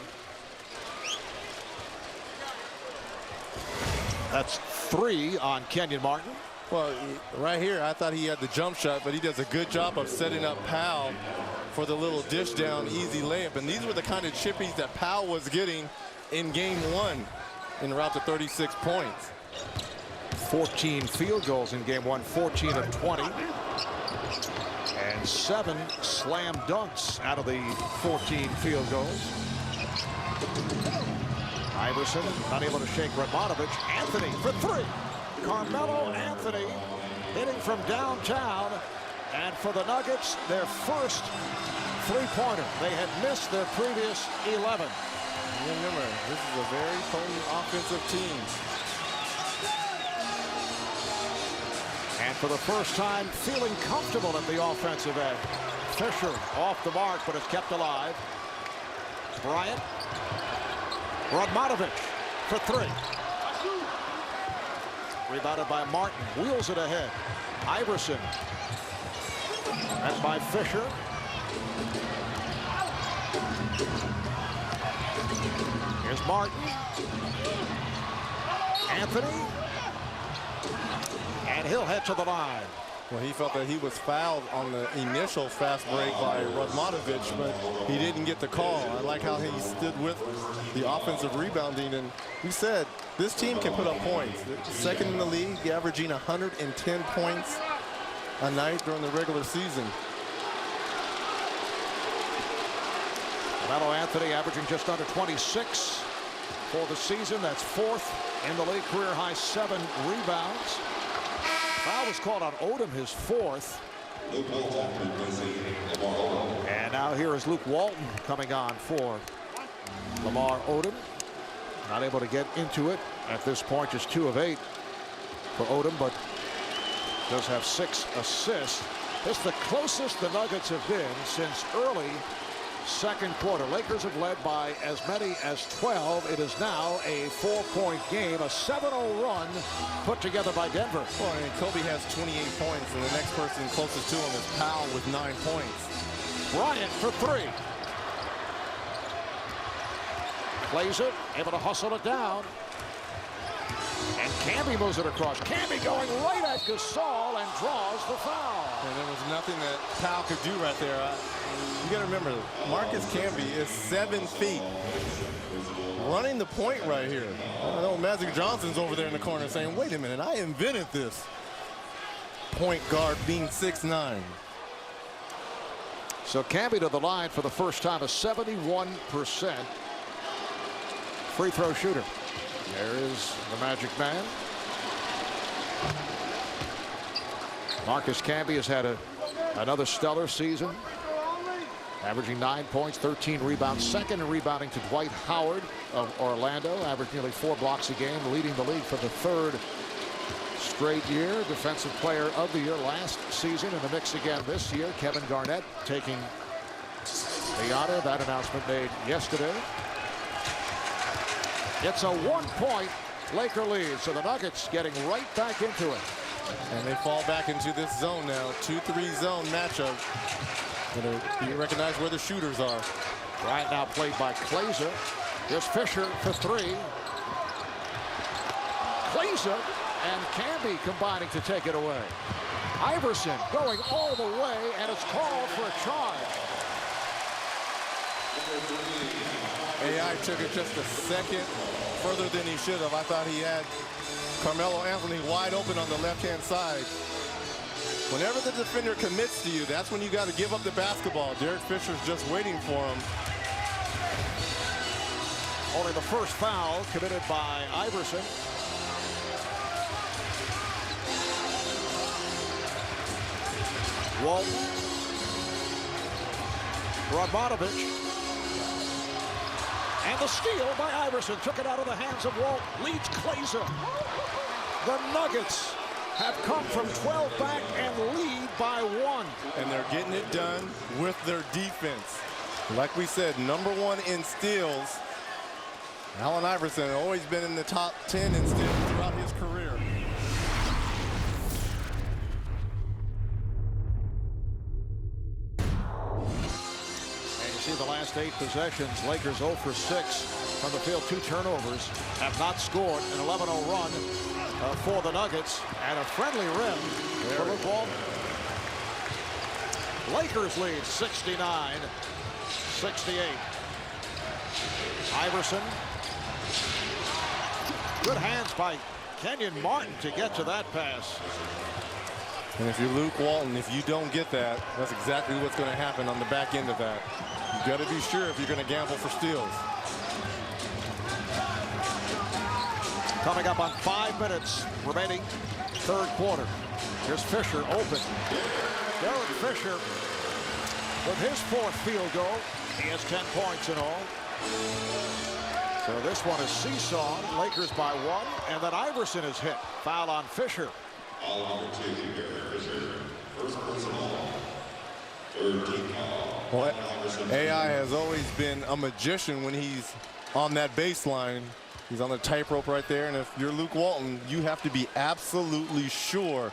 That's 3 on Kenyon Martin. Well, right here, I thought he had the jump shot, but he does a good job of setting up Pau for the little dish down, easy layup. And these were the kind of chippies that Pau was getting in game 1 en route to 36 points. 14 field goals in game 1, 14 of 20. And 7 slam dunks out of the 14 field goals. Iverson not able to shake Radmanovich. Anthony for 3. Carmelo Anthony hitting from downtown. And for the Nuggets, their first three-pointer. They had missed their previous 11. Remember, this is a very potent offensive team. And for the first time, feeling comfortable at the offensive end. Fisher off the mark, but it's kept alive. Bryant. Radmanovich for 3. Rebounded by Martin. Wheels it ahead. Iverson. That's by Fisher. Here's Martin. Anthony. And he'll head to the line. Well, he felt that he was fouled on the initial fast break by Radmanovic, but he didn't get the call. I like how he stood with the offensive rebounding, and we said this team can put up points. They're second in the league, averaging 110 points a night during the regular season. Carmelo Anthony averaging just under 26 for the season. That's fourth in the league, career high 7 rebounds. Foul was called on Odom, his fourth. And now here is Luke Walton coming on for Lamar Odom. Not able to get into it at this point, just 2 of 8 for Odom, but does have 6 assists. This is the closest the Nuggets have been since early second quarter. Lakers have led by as many as 12. It is now a 4-point game, a 7-0 run put together by Denver. Well, and Kobe has 28 points, and the next person closest to him is Powell with 9 points. Bryant for 3. Plays it, able to hustle it down. And Camby moves it across. Camby going right at Gasol and draws the foul. And there was nothing that Powell could do right there. You got to remember, Marcus Camby is 7 feet. Running the point right here. I know Magic Johnson's over there in the corner saying, wait a minute, I invented this. Point guard being 6'9". So Camby to the line for the first time, a 71% free throw shooter. There is the Magic Man. Marcus Camby has had another stellar season, averaging 9 points, 13 rebounds, second in rebounding to Dwight Howard of Orlando, averaged nearly 4 blocks a game, leading the league for the 3rd straight year. Defensive Player of the Year last season, in the mix again this year. Kevin Garnett taking the honor. That announcement made yesterday. It's a 1-point Laker lead, so the Nuggets getting right back into it. And they fall back into this zone now, 2-3 zone matchup. You recognize where the shooters are. Bryant now played by Klaiser. Here's Fisher for 3. Klaiser and Camby combining to take it away. Iverson going all the way, and it's called for a charge. AI took it just a second further than he should have. I thought he had Carmelo Anthony wide open on the left-hand side. Whenever the defender commits to you, that's when you got to give up the basketball. Derek Fisher's just waiting for him. Only the first foul committed by Iverson. Walton. Radmanovic. And the steal by Iverson took it out of the hands of Walt. Leads Klaiser. The Nuggets have come from 12 back and lead by 1. And they're getting it done with their defense. Like we said, #1 in steals. Allen Iverson has always been in the top 10 in steals throughout his career. The last 8 possessions, Lakers 0 for 6 from the field, 2 turnovers, have not scored. An 11-0 run for the Nuggets, and a friendly rim for Luke Walton. Lakers lead 69-68. Iverson. Good hands by Kenyon Martin to get to that pass. And if you're Luke Walton, if you don't get that, that's exactly what's going to happen on the back end of that. You got to be sure if you're going to gamble for steals. Coming up on 5 minutes remaining, 3rd quarter. Here's Fisher open. Derek Fisher with his 4th field goal. He has 10 points in all. So this one is seesawed. Lakers by 1, and then Iverson is hit. Foul on Fisher. Well, AI has always been a magician when he's on that baseline. He's on the tightrope right there, and if you're Luke Walton, you have to be absolutely sure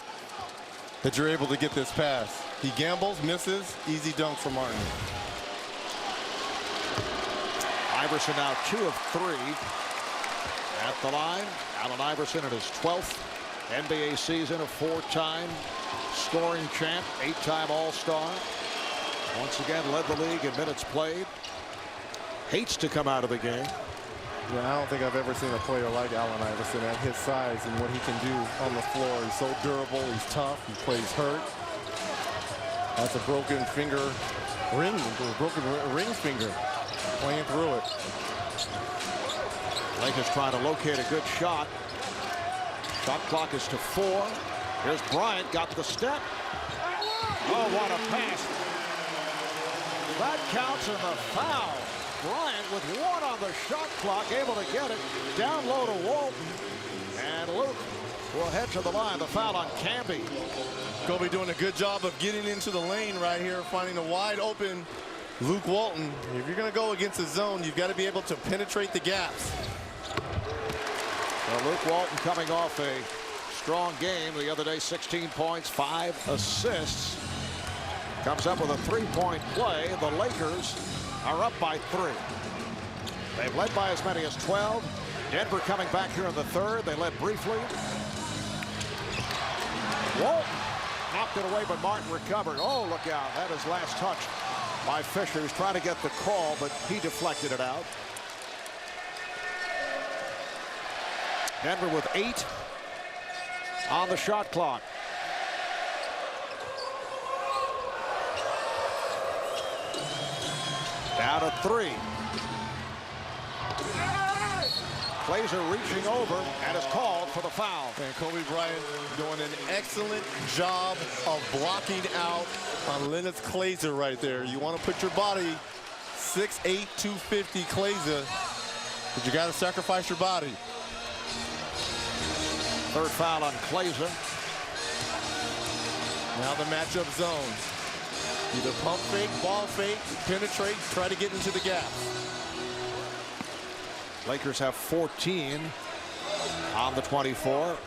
that you're able to get this pass. He gambles, misses, easy dunk for Martin. Iverson now 2 of 3 at the line. Allen Iverson in his 12th NBA season, a 4-time scoring champ, 8-time All-Star. Once again led the league in minutes played. Hates to come out of the game. Yeah, I don't think I've ever seen a player like Allen Iverson at his size and what he can do on the floor. He's so durable, he's tough, he plays hurt. That's a broken finger ring, broken ring finger, playing through it. Lakers trying to locate a good shot. Shot clock is to 4. Here's Bryant, got the step. Oh, what a pass. That counts in the foul. Bryant with 1 on the shot clock, able to get it down low to Walton. And Luke will head to the line. The foul on Camby. Kobe doing a good job of getting into the lane right here, finding a wide open Luke Walton. If you're going to go against the zone, you've got to be able to penetrate the gaps. Well, Luke Walton coming off a strong game the other day, 16 points, 5 assists. Comes up with a 3-point play. The Lakers are up by 3. They've led by as many as 12. Denver coming back here in the third. They led briefly. Walton knocked it away, but Martin recovered. Oh, look out. That is last touch by Fisher. He's trying to get the call, but he deflected it out. Denver with 8 on the shot clock. Down to 3. Glazer reaching over and is called for the foul. And Kobe Bryant doing an excellent job of blocking out on Lennox Glazer right there. You want to put your body 6'8", 250 Glazer, but you got to sacrifice your body. Third foul on Glazer. Now the matchup zone. Either pump fake, ball fake, penetrate, try to get into the gap. Lakers have 14 on the 24.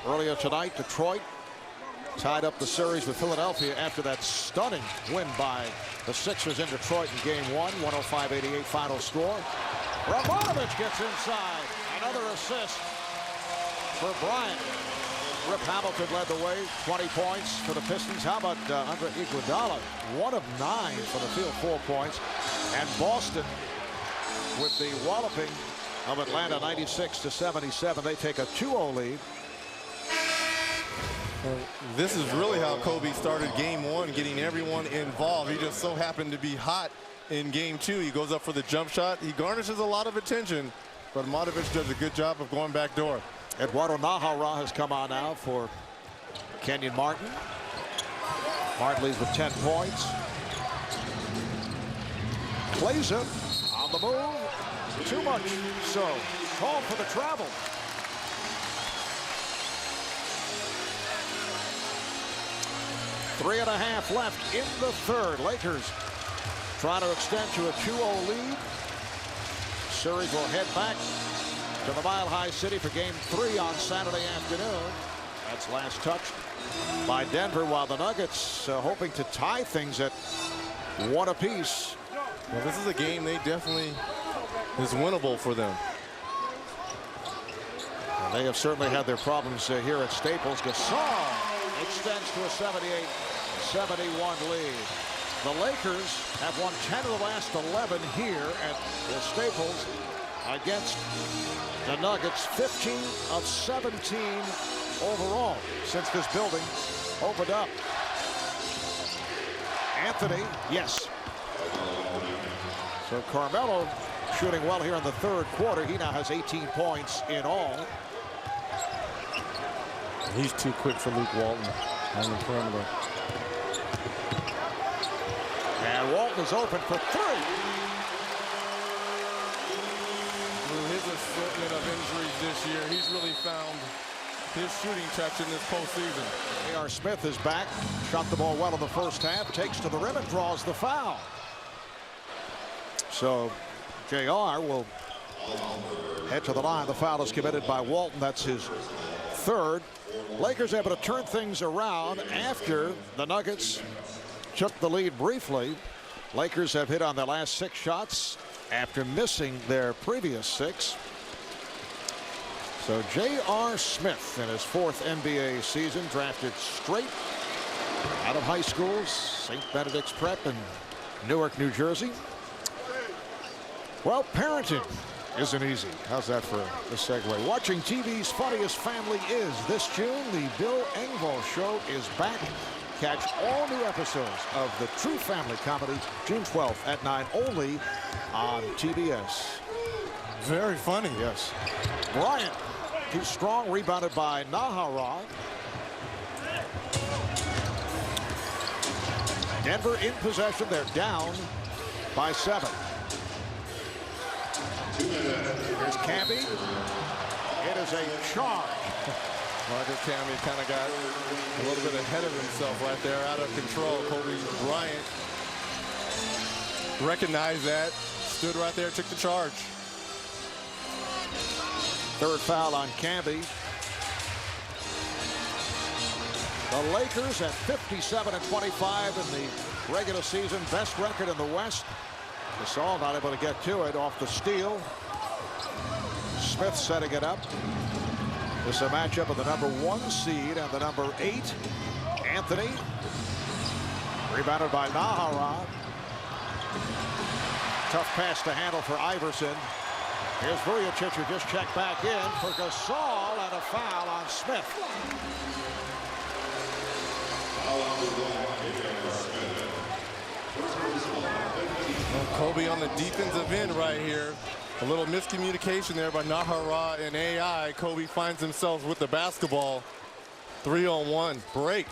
Earlier tonight, Detroit tied up the series with Philadelphia after that stunning win by the Sixers in Detroit in game 1, 105-88 final score. Ramonovich gets inside. Another assist for Bryant. Rip Hamilton led the way, 20 points for the Pistons. How about Andre Iguodala? 1 of 9 for the field, 4 points. And Boston with the walloping of Atlanta, 96-77. They take a 2-0 lead. Well, this is really how Kobe started game 1, getting everyone involved. He just so happened to be hot in game 2. He goes up for the jump shot. He garnishes a lot of attention, but Ramonovich does a good job of going back door. Eduardo Najera has come on now for Kenyon Martin. Martin leads with 10 points. Glazer on the move. Too much so. Call for the travel. Three and a half left in the third. Lakers trying to extend to a 2-0 lead. Series will head back to the Mile High City for game 3 on Saturday afternoon. That's last touch by Denver, while the Nuggets hoping to tie things at 1 apiece. Well, this is a game they definitely is winnable for them. And they have certainly had their problems here at Staples. Gasol extends to a 78-71 lead. The Lakers have won 10 of the last 11 here at the Staples against the Nuggets. 15 of 17 overall since this building opened up. Anthony, yes. So Carmelo shooting well here in the third quarter. He now has 18 points in all. He's too quick for Luke Walton on the perimeter. And Walton is open for 3. Through his assortment of injuries this year, he's really found his shooting touch in this postseason. J.R. Smith is back. Shot the ball well in the first half. Takes to the rim and draws the foul. So J.R. will head to the line. The foul is committed by Walton. That's his third. Lakers able to turn things around after the Nuggets took the lead briefly. Lakers have hit on their last 6 shots after missing their previous 6. So J.R. Smith in his 4th NBA season, drafted straight out of high schools, St. Benedict's Prep in Newark, New Jersey. Well, parenting isn't easy. How's that for a segue? Watching TV's Funniest Family is this June. The Bill Engvall Show is back. Catch all new episodes of the True Family Comedy June 12th at 9 only on TBS. Very funny. Yes. Bryant, too strong, rebounded by Nahara. Denver in possession. They're down by 7. Here's Camby. It is a charge. Marcus Camby kind of got a little bit ahead of himself right there, out of control. Kobe Bryant recognized that, stood right there, took the charge. Third foul on Camby. The Lakers at 57-25 in the regular season, best record in the West. Gasol not able to get to it off the steal. Smith setting it up. This is a matchup of the #1 seed and the #8. Anthony. Rebounded by Nahara. Tough pass to handle for Iverson. Here's Vujicic, who just checked back in for Gasol, and a foul on Smith. Well, Kobe on the defensive end right here. A little miscommunication there by Nahara and AI. Kobe finds himself with the basketball. 3-on-1 break.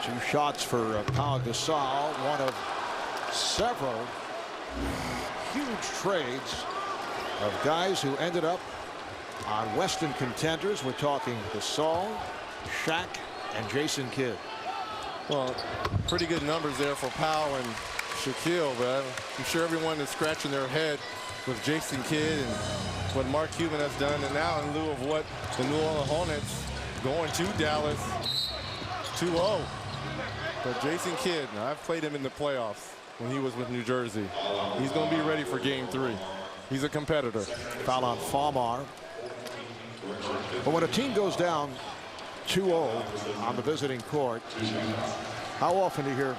Two shots for Pau Gasol, one of several huge trades of guys who ended up on Western contenders. We're talking Gasol, Shaq, and Jason Kidd. Well, pretty good numbers there for Pau and Shaquille, but I'm sure everyone is scratching their head with Jason Kidd and what Mark Cuban has done, and now in lieu of what the New Orleans Hornets going to Dallas 2-0. But Jason Kidd, now I've played him in the playoffs when he was with New Jersey. He's going to be ready for game 3. He's a competitor. Foul on Falmar. But when a team goes down 2-0 on the visiting court, how often do you hear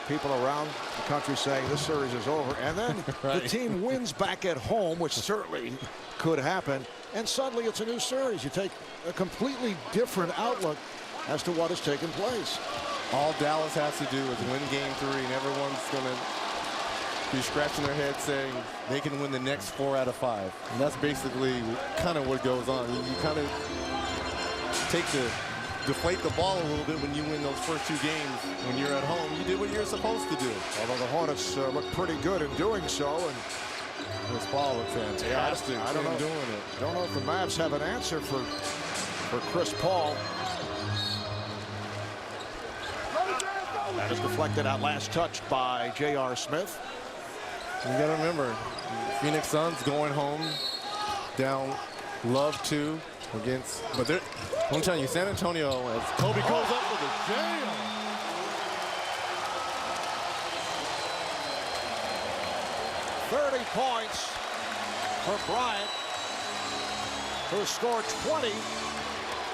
people around the country saying this series is over, and then right. The team wins back at home, which certainly could happen, and suddenly it's a new series. You take a completely different outlook as to what has taken place. All Dallas has to do is win game 3, and everyone's going to be scratching their head saying they can win the next 4 out of 5. And that's basically kind of what goes on. You kind of deflate the ball a little bit when you win those first 2 games. When you're at home, you did what you're supposed to do. Although the Hornets look pretty good in doing so, and this ball looks fantastic. I don't know, doing it. Don't know if the Mavs have an answer for Chris Paul. That is deflected out, last touched by J.R. Smith. You got to remember, Phoenix Suns going home down love 2 against, but they're, I'm telling you, San Antonio, as Kobe goes up with a jam. Points for Bryant, who scored 20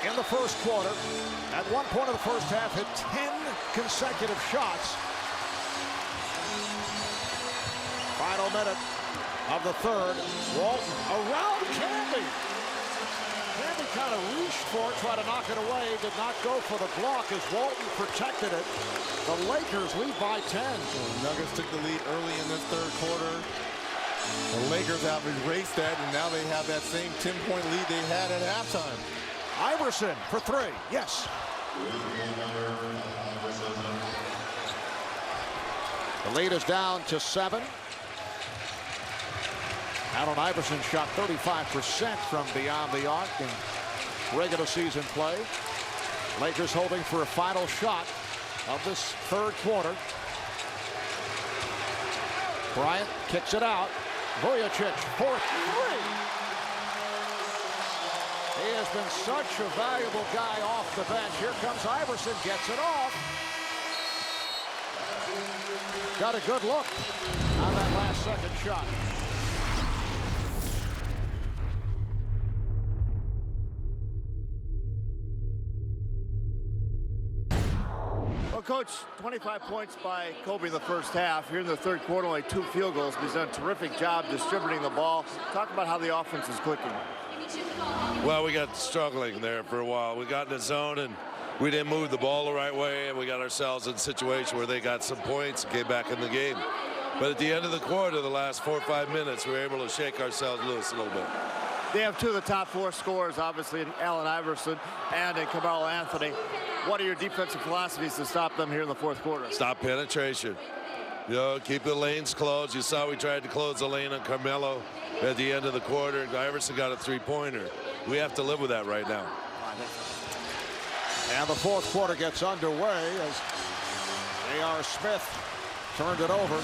in the first quarter. At one point of the first half, hit 10 consecutive shots. Final minute of the third. Walton around Camby. Camby kind of reached for it, tried to knock it away, did not go for the block as Walton protected it. The Lakers lead by 10. The Nuggets took the lead early in this third quarter. The Lakers have erased that, and now they have that same 10-point lead they had at halftime. Iverson for 3. Yes. The lead is down to 7. Allen Iverson shot 35% from beyond the arc in regular season play. Lakers hoping for a final shot of this third quarter. Bryant kicks it out. Vujicic for 3. He has been such a valuable guy off the bench. Here comes Iverson, gets it off. Got a good look on that last second shot. Coach, 25 points by Kobe in the first half. Here in the third quarter, only 2 field goals. He's done a terrific job distributing the ball. Talk about how the offense is clicking. Well, we got struggling there for a while. We got in the zone and we didn't move the ball the right way, and we got ourselves in a situation where they got some points and came back in the game. But at the end of the quarter, the last 4 or 5 minutes, we were able to shake ourselves loose a little bit. They have 2 of the top 4 scorers, obviously, in Allen Iverson and in Carmelo Anthony. What are your defensive philosophies to stop them here in the fourth quarter? Stop penetration. You know, keep the lanes closed. You saw we tried to close the lane on Carmelo at the end of the quarter. Iverson got a 3-pointer. We have to live with that right now. And the fourth quarter gets underway as J.R. Smith turned it over.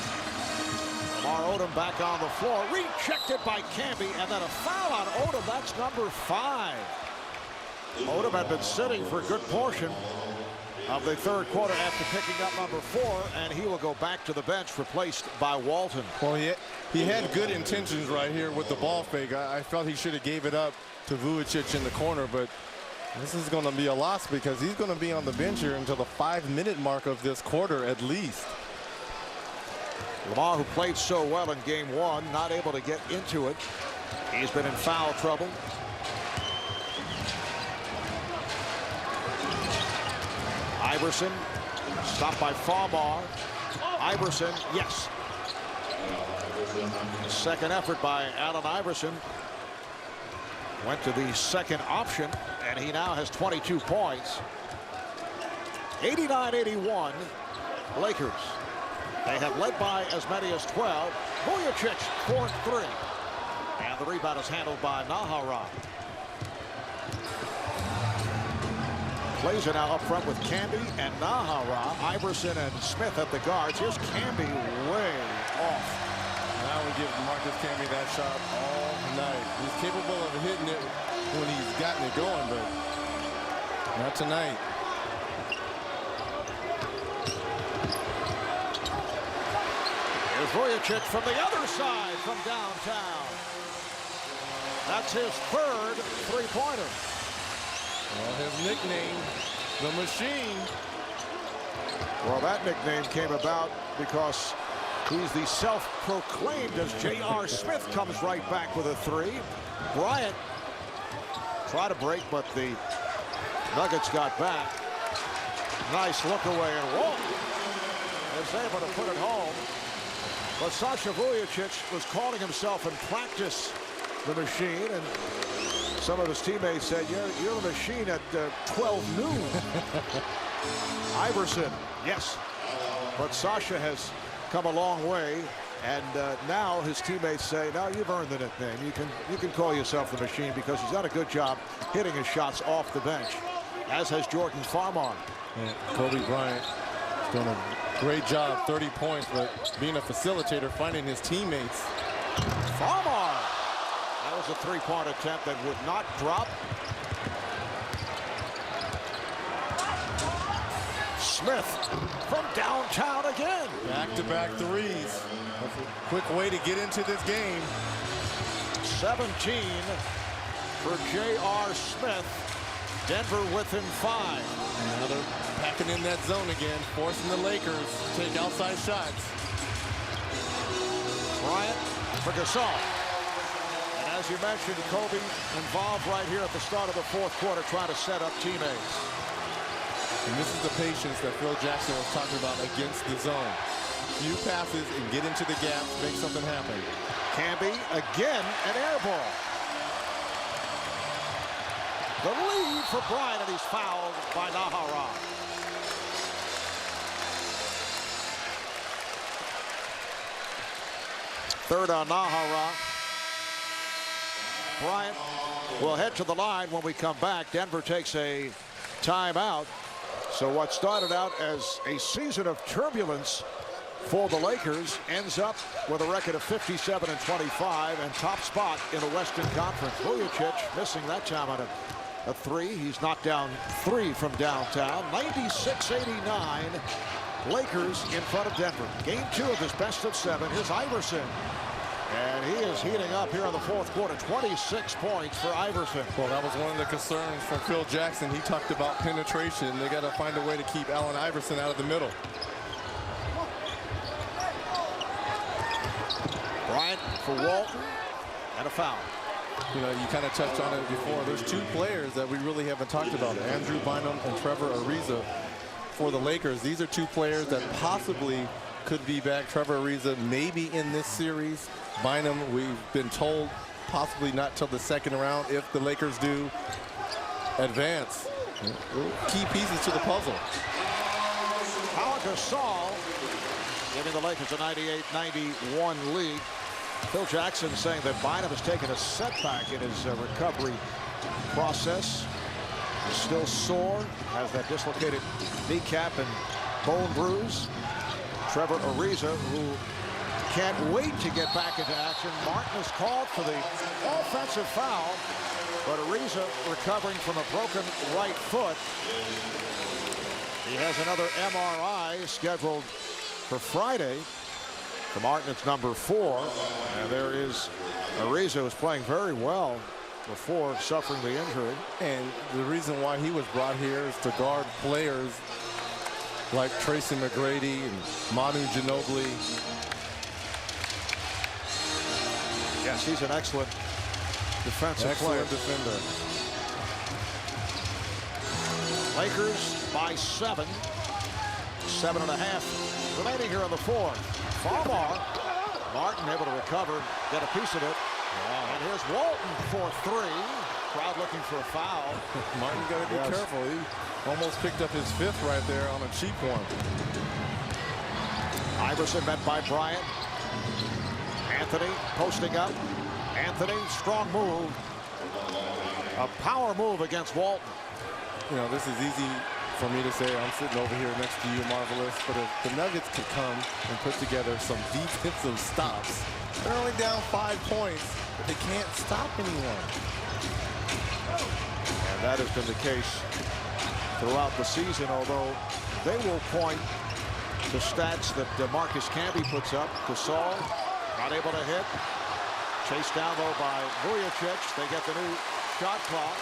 Lamar Odom back on the floor. Rejected by Camby, and then a foul on Odom. That's number 5. Odom had been sitting for a good portion of the third quarter after picking up number 4, and he will go back to the bench, replaced by Walton. Well, he had good intentions right here with the ball fake. I felt he should have gave it up to Vujicic in the corner, but this is going to be a loss because he's going to be on the bench here until the 5-minute mark of this quarter at least. Lamar, who played so well in game 1, not able to get into it. He's been in foul trouble. Iverson stopped by Farmar. Iverson, yes. Second effort by Allen Iverson. Went to the second option, and he now has 22 points. 89-81, Lakers. They have led by as many as 12. Vujicic, 4 and 3. And the rebound is handled by Nahara. Plays are now up front with Camby and Nahara. Iverson and Smith at the guards. Here's Camby way off. And I would give Marcus Camby that shot all night. He's capable of hitting it when he's gotten it going, but not tonight. Here's Vujicic from the other side from downtown. That's his third three-pointer. Well, his nickname, the Machine. Well, that nickname came about because he's the self-proclaimed as J.R. Smith comes right back with a 3. Bryant tried to break, but the Nuggets got back. Nice look away, and Walton is able to put it home. But Sasha Vujicic was calling himself in practice the Machine, and some of his teammates said, you're the Machine at 12 noon. Iverson, yes. But Sasha has come a long way, and now his teammates say, now you've earned the nickname. You can call yourself the Machine because he's done a good job hitting his shots off the bench, as has Jordan Farmar. Yeah, Kobe Bryant has done a great job, 30 points, but being a facilitator, finding his teammates. Farmar. That was a three-point attempt that would not drop. Smith from downtown again. Back-to-back threes. That's a quick way to get into this game. 17 for J.R. Smith. Denver within 5. Now they're packing in that zone again, forcing the Lakers to take outside shots. Bryant for Gasol. And as you mentioned, Kobe involved right here at the start of the fourth quarter trying to set up teammates. And this is the patience that Phil Jackson was talking about against the zone. Few passes and get into the gap, make something happen. Camby again, an air ball. The lead for Bryant, and he's fouled by Nahara. Third on Nahara. Bryant will head to the line when we come back. Denver takes a timeout. So what started out as a season of turbulence for the Lakers ends up with a record of 57-25 and top spot in the Western Conference. Vujicic missing that time on a 3. He's knocked down 3 from downtown. 96-89. Lakers in front of Denver. Game 2 of his best of 7. Here's Iverson. And he is heating up here in the fourth quarter. 26 points for Iverson. Well, that was one of the concerns from Phil Jackson. He talked about penetration. They got to find a way to keep Allen Iverson out of the middle. Bryant for Walton, and a foul. You know, you kind of touched on it before. There's two players that we really haven't talked about, Andrew Bynum and Trevor Ariza for the Lakers. These are two players that possibly could be back. Trevor Ariza maybe in this series. Bynum, we've been told, possibly not till the second round if the Lakers do advance. Key pieces to the puzzle. Pau Gasol giving the Lakers a 98-91 lead. Phil Jackson saying that Bynum has taken a setback in his recovery process. He's still sore, has that dislocated kneecap and bone bruise. Trevor Ariza, who can't wait to get back into action. Martin is called for the offensive foul, but Ariza recovering from a broken right foot. He has another MRI scheduled for Friday. For Martin, it's number 4. And there is Ariza, who's playing very well before suffering the injury. And the reason why he was brought here is to guard players like Tracy McGrady and Manu Ginobili. Yes, he's an excellent defensive player. Defender. Lakers by 7. 7.5 remaining here in the fourth. Farmar. Martin able to recover, get a piece of it. And here's Walton for 3. Crowd looking for a foul. Martin got to be careful. He almost picked up his 5th right there on a cheap one. Iverson met by Bryant. Anthony posting up. Anthony, strong move. A power move against Walton. You know, this is easy for me to say. I'm sitting over here next to you, Marvelous. But if the Nuggets could come and put together some defensive stops, they're only down 5 points, but they can't stop anyone. And that has been the case throughout the season, although they will point to stats that Marcus Camby puts up. Gasol not able to hit. Chased down, though, by Vujacic. They get the new shot clock.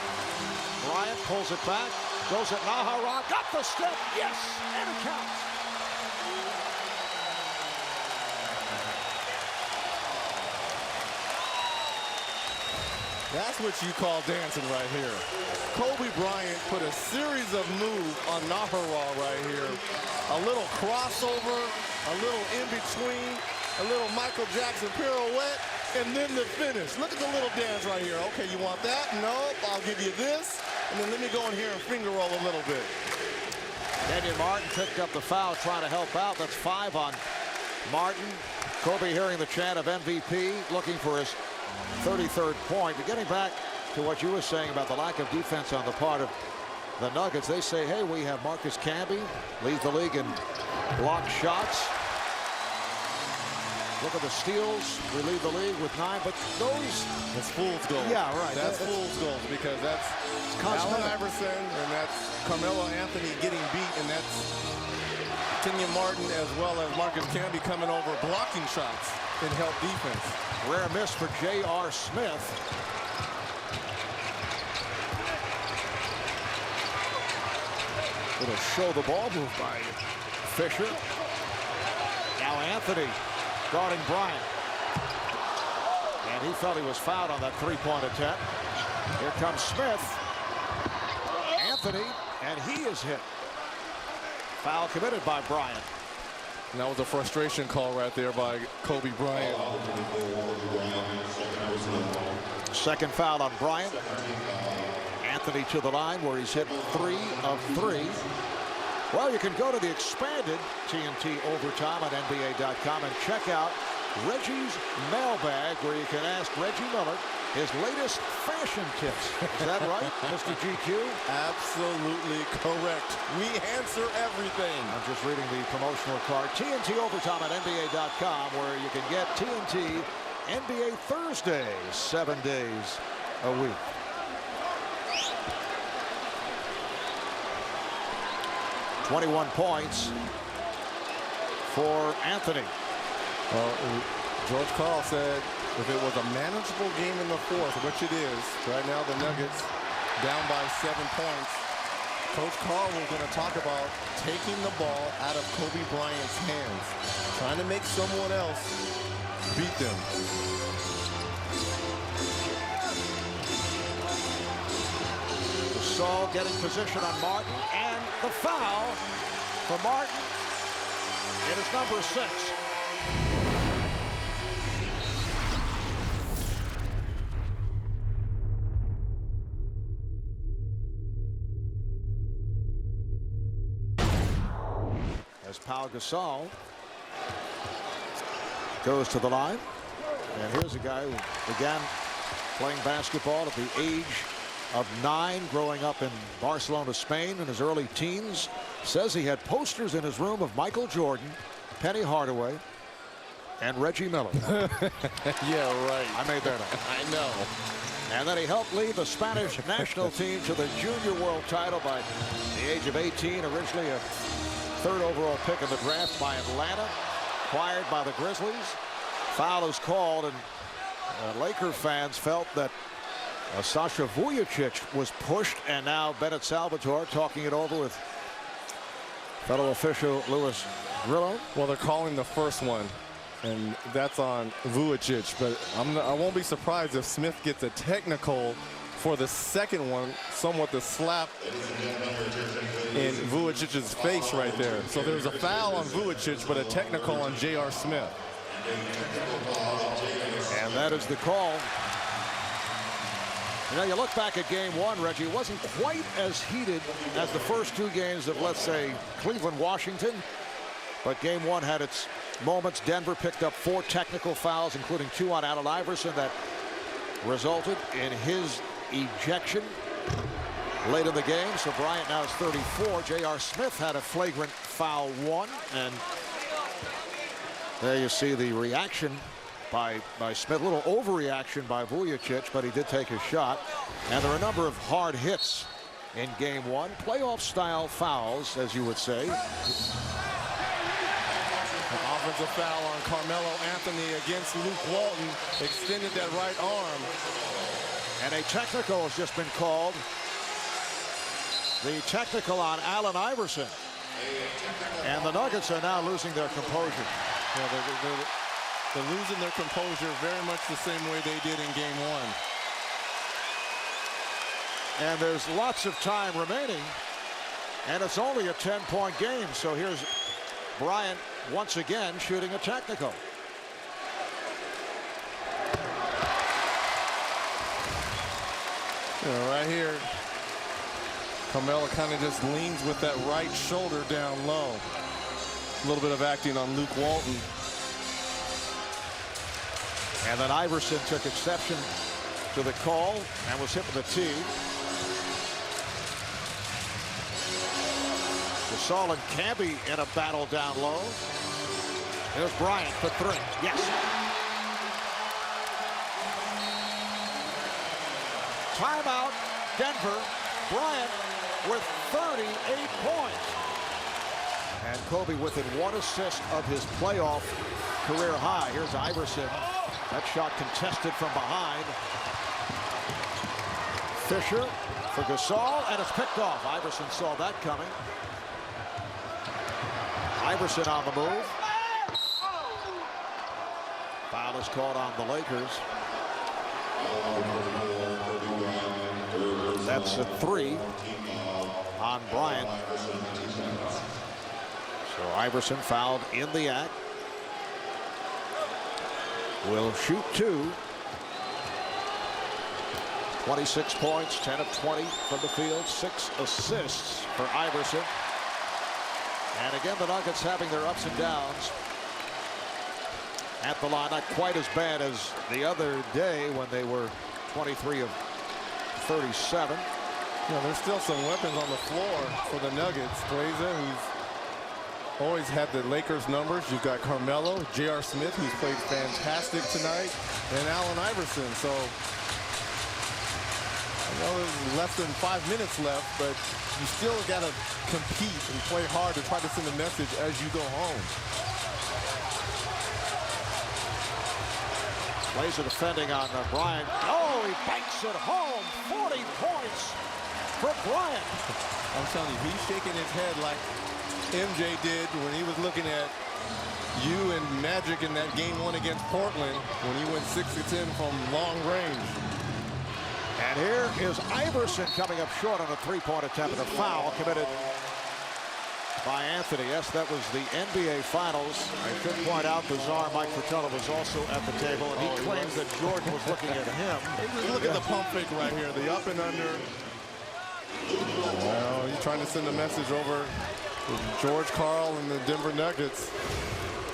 Bryant pulls it back. Goes at Nahara. Got the step. Yes. And it counts. That's what you call dancing right here. Kobe Bryant put a series of moves on Nahara right here. A little crossover, a little in-between, a little Michael Jackson pirouette, and then the finish. Look at the little dance right here. Okay, you want that? Nope, I'll give you this. And then let me go in here and finger roll a little bit. Kenyon Martin picked up the foul trying to help out. That's 5 on Martin. Kobe hearing the chant of MVP, looking for his 33rd point. But getting back to what you were saying about the lack of defense on the part of the Nuggets, they say, hey, we have Marcus Camby, leads the league in blocked shots. Look at the steals. We lead the league with 9, but those... That's fool's gold. Yeah, right. That's fool's gold because that's Allen Iverson and that's Carmelo Anthony getting beat, and that's Kenyon Martin as well as Marcus Camby coming over blocking shots in help defense. Rare miss for J.R. Smith. Little show the ball move by Fisher. Now Anthony guarding Bryant. And he felt he was fouled on that 3-point attempt. Here comes Smith. Anthony, and he is hit. Foul committed by Bryant. And that was a frustration call right there by Kobe Bryant. Second foul on Bryant. Anthony to the line where he's hit 3 of 3. Well, you can go to the expanded TNT Overtime on NBA.com and check out Reggie's mailbag, where you can ask Reggie Miller his latest fashion tips. Is that right, Mr. GQ? Absolutely correct. We answer everything. I'm just reading the promotional card. TNT Overtime at NBA.com, where you can get TNT NBA Thursdays, 7 days a week. .21 points for Anthony. Well, George Karl said if it was a manageable game in the fourth, which it is, right now the Nuggets down by 7 points. Coach Carl was going to talk about taking the ball out of Kobe Bryant's hands, trying to make someone else beat them. Gasol getting position on Martin, and the foul for Martin. It is number 6. As Pau Gasol goes to the line, and here's a guy who began playing basketball at the age of 9, growing up in Barcelona, Spain in his early teens. Says he had posters in his room of Michael Jordan, Penny Hardaway, and Reggie Miller. Yeah, right. I made that up. I know. And then he helped lead the Spanish national team to the junior world title by the age of 18, originally a 3rd overall pick in the draft by Atlanta, acquired by the Grizzlies. Foul is called, and Laker fans felt that Sasha Vujacic was pushed, and now Bennett Salvatore talking it over with fellow official Louis Grillo. Well, they're calling the first one, and that's on Vujacic, but I won't be surprised if Smith gets a technical for the second one, somewhat the slap in Vujacic's face right there. So there's a foul on Vujacic, but a technical on J.R. Smith. And that is the call. You know, you look back at game 1, Reggie, it wasn't quite as heated as the first 2 games of, let's say, Cleveland, Washington. But game 1 had its moments. Denver picked up 4 technical fouls, including 2 on Allen Iverson, that resulted in his ejection late in the game. So Bryant now is 34. J.R. Smith had a flagrant foul 1, and there you see the reaction by Smith. A little overreaction by Vujacic, but he did take his shot. And there are a number of hard hits in game 1. Playoff style fouls, as you would say. An offensive foul on Carmelo Anthony against Luke Walton. Extended that right arm. And a technical has just been called. The technical on Allen Iverson. And the Nuggets are now losing their composure. Yeah, they're losing their composure very much the same way they did in game 1. And there's lots of time remaining. And it's only a 10-point game. So here's Bryant once again shooting a technical. Right here, Carmelo kind of just leans with that right shoulder down low. A little bit of acting on Luke Walton. And then Iverson took exception to the call and was hit with a tee. Gasol and Camby in a battle down low. There's Bryant for 3. Yes. Timeout, Denver. Bryant with 38 points. And Kobe within 1 assist of his playoff career high. Here's Iverson. That shot contested from behind. Fisher for Gasol, and it's picked off. Iverson saw that coming. Iverson on the move. Foul is called on the Lakers. That's a 3 on Bryant. So Iverson fouled in the act. Will shoot 2. 26 points, 10 of 20 from the field, 6 assists for Iverson. And again, the Nuggets having their ups and downs at the line. Not quite as bad as the other day when they were 23 of 37. You know, there's still some weapons on the floor for the Nuggets. Glazer, who's always had the Lakers numbers. You've got Carmelo, J.R. Smith, who's played fantastic tonight, and Allen Iverson. So, I know there's less than 5 minutes left, but you still got to compete and play hard to try to send a message as you go home. Lays it defending on Bryant. Oh, he banks it home. 40 points for Bryant. I'm telling you, he's shaking his head like MJ did when he was looking at you and Magic in that game 1 against Portland when he went 6 of 10 from long range. And here is Iverson coming up short on a three-point attempt, and a foul committed by Anthony. Yes, that was the NBA Finals. I should point out the czar, Mike Fratello, was also at the table, and he claims that Jordan was looking at him. Look at the pump fake right here, the up and under. Well, he's trying to send a message over to George Karl and the Denver Nuggets.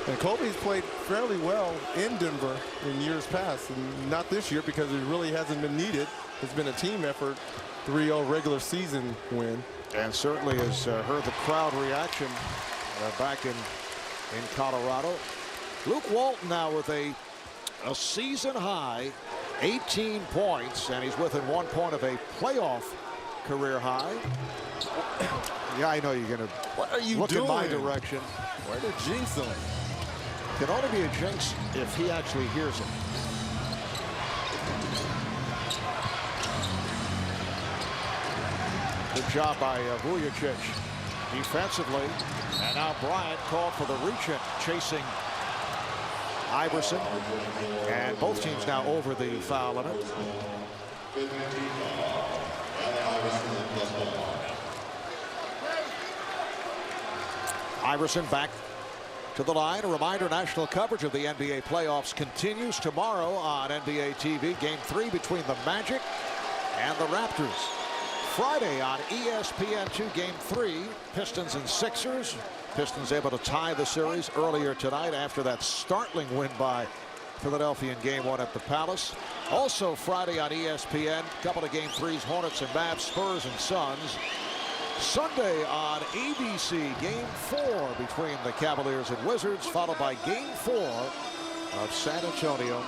And Kobe's played fairly well in Denver in years past, and not this year because it really hasn't been needed. It's been a team effort, 3-0 regular season win. And certainly has heard the crowd reaction back in Colorado. Luke Walton now with a season high 18 points, and he's within 1 point of a playoff career high. Yeah, I know you're going to look in my direction. Where to jinx him? Can only be a jinx if he actually hears it. Good job by Vujacic defensively. And now Bryant called for the reach-in, chasing Iverson. And both teams now over the foul limit. Iverson back to the line. A reminder, national coverage of the NBA playoffs continues tomorrow on NBA TV. Game 3 between the Magic and the Raptors. Friday on ESPN2, Game 3, Pistons and Sixers. Pistons able to tie the series earlier tonight after that startling win by Philadelphia in Game 1 at the Palace. Also Friday on ESPN, a couple of Game 3s, Hornets and Mavs, Spurs and Suns. Sunday on ABC, Game 4 between the Cavaliers and Wizards, followed by Game 4 of San Antonio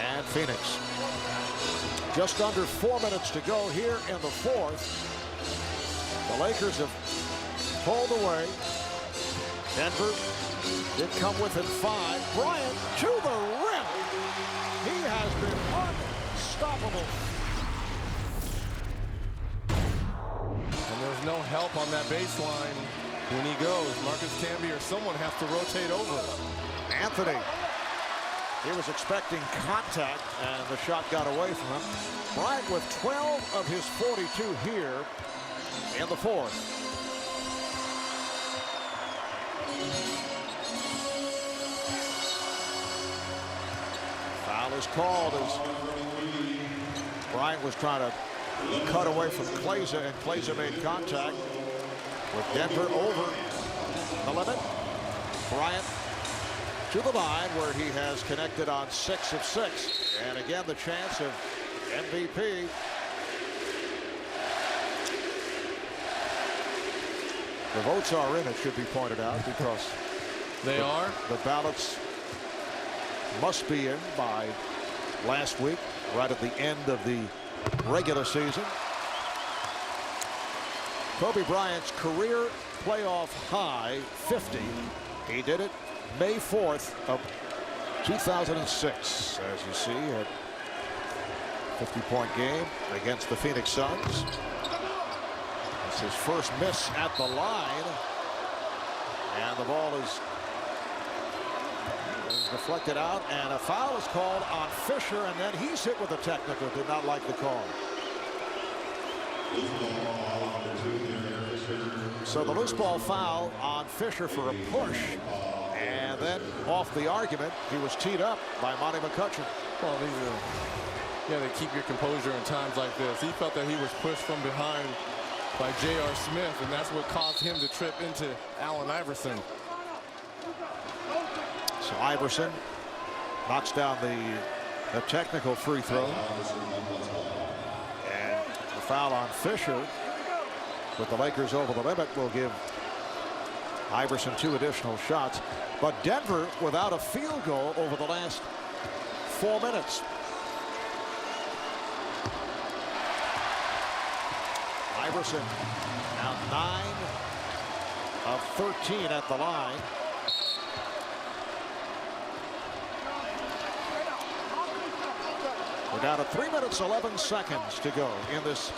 and Phoenix. Just under 4 minutes to go here in the fourth. The Lakers have pulled away. Denver did come within 5. Bryant to the rim. He has been unstoppable. And there's no help on that baseline when he goes. Marcus Camby or someone has to rotate over. Anthony. He was expecting contact, and the shot got away from him. Bryant with 12 of his 42 here in the fourth. Foul is called as Bryant was trying to cut away from Kleza, and Kleza made contact with Denver over the limit. Bryant to the line where he has connected on 6 of 6. And again, the chance of MVP. The votes are in, it should be pointed out, because they are. The ballots must be in by last week, right at the end of the regular season. Kobe Bryant's career playoff high, 50. He did it May 4th of 2006, as you see, a 50-point game against the Phoenix Suns. It's his first miss at the line, and the ball is deflected out, and a foul is called on Fisher, and then he's hit with a technical. Did not like the call. So the loose ball foul on Fisher for a push. And then off the argument, he was teed up by Monty McCutcheon. Well, you got to keep your composure in times like this. He felt that he was pushed from behind by J.R. Smith, and that's what caused him to trip into Allen Iverson. So Iverson knocks down the technical free throw. And the foul on Fisher with the Lakers over the limit will give Iverson 2 additional shots. But Denver without a field goal over the last 4 minutes. Iverson now 9 of 13 at the line. We're down to 3 minutes, 11 seconds to go in this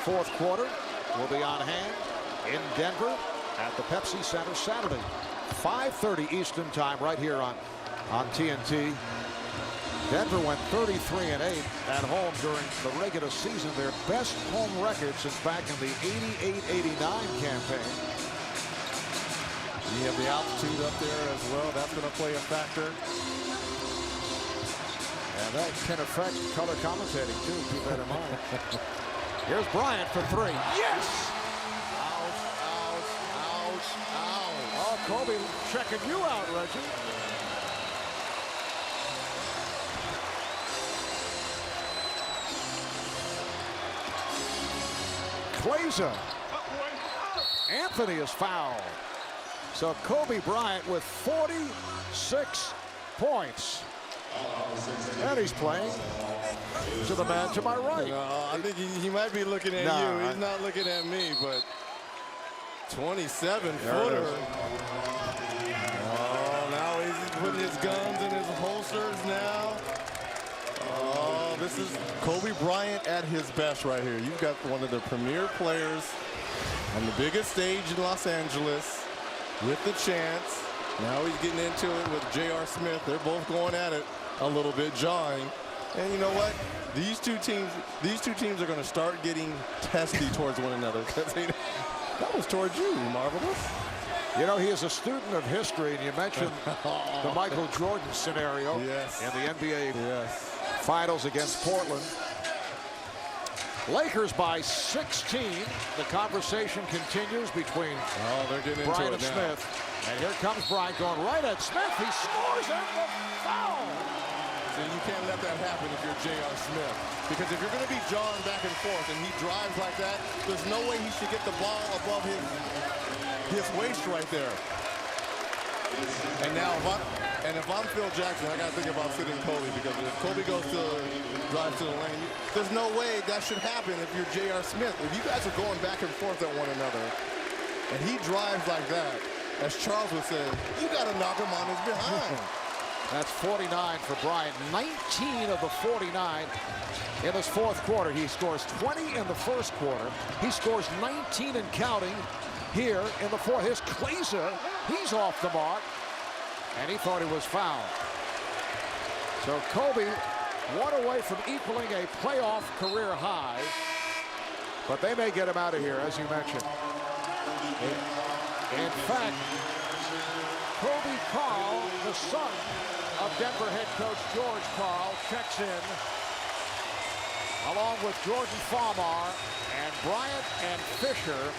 fourth quarter. We'll be on hand in Denver at the Pepsi Center Saturday. 5:30 Eastern time right here on TNT. Denver went 33-8 at home during the regular season, their best home record since back in the 88-89 campaign. You have the altitude up there as well. That's going to play a factor. And that can affect color commentating, too. Keep that in mind. Here's Bryant for three. Yes! Ouch, ouch, ouch, ouch. Oh, Kobe checking you out, Reggie. Glazer. Anthony is fouled. So Kobe Bryant with 46 points. And he's playing to the man to my right. I think he might be looking at you. He's not looking at me, but 27-footer. Oh, now he's putting his guns in his holsters now. Oh, this is Kobe Bryant at his best right here. You've got one of the premier players on the biggest stage in Los Angeles with the chance. Now he's getting into it with J.R. Smith. They're both going at it a little bit, jawing. And you know what? These two teams are going to start getting testy towards one another. That was towards you, Marvelous. You know, he is a student of history, and you mentioned the Michael Jordan scenario in the NBA Finals against Portland. Lakers by 16. The conversation continues between Bryant and Smith. And here comes Bryant going right at Smith. He scores and the foul. So you can't let that happen if you're J.R. Smith. Because if you're going to be jawing back and forth and he drives like that, there's no way he should get the ball above his waist right there. And now, if I'm Phil Jackson, I got to think about sitting Kobe, because if Kobe goes to drive to the lane, there's no way that should happen if you're J.R. Smith. If you guys are going back and forth at one another, and he drives like that, as Charles would say, you got to knock him on his behind. That's 49 for Bryant. 19 of the 49 in this fourth quarter. He scores 20 in the first quarter. He scores 19 and counting here in the fourth. Here's Glazer. He's off the mark. And he thought he was fouled. So Kobe, one away from equaling a playoff career high. But they may get him out of here, as you mentioned. In fact, Kobe Carl, the son of Denver head coach George Karl, checks in along with Jordan Farmar, and Bryant and Fisher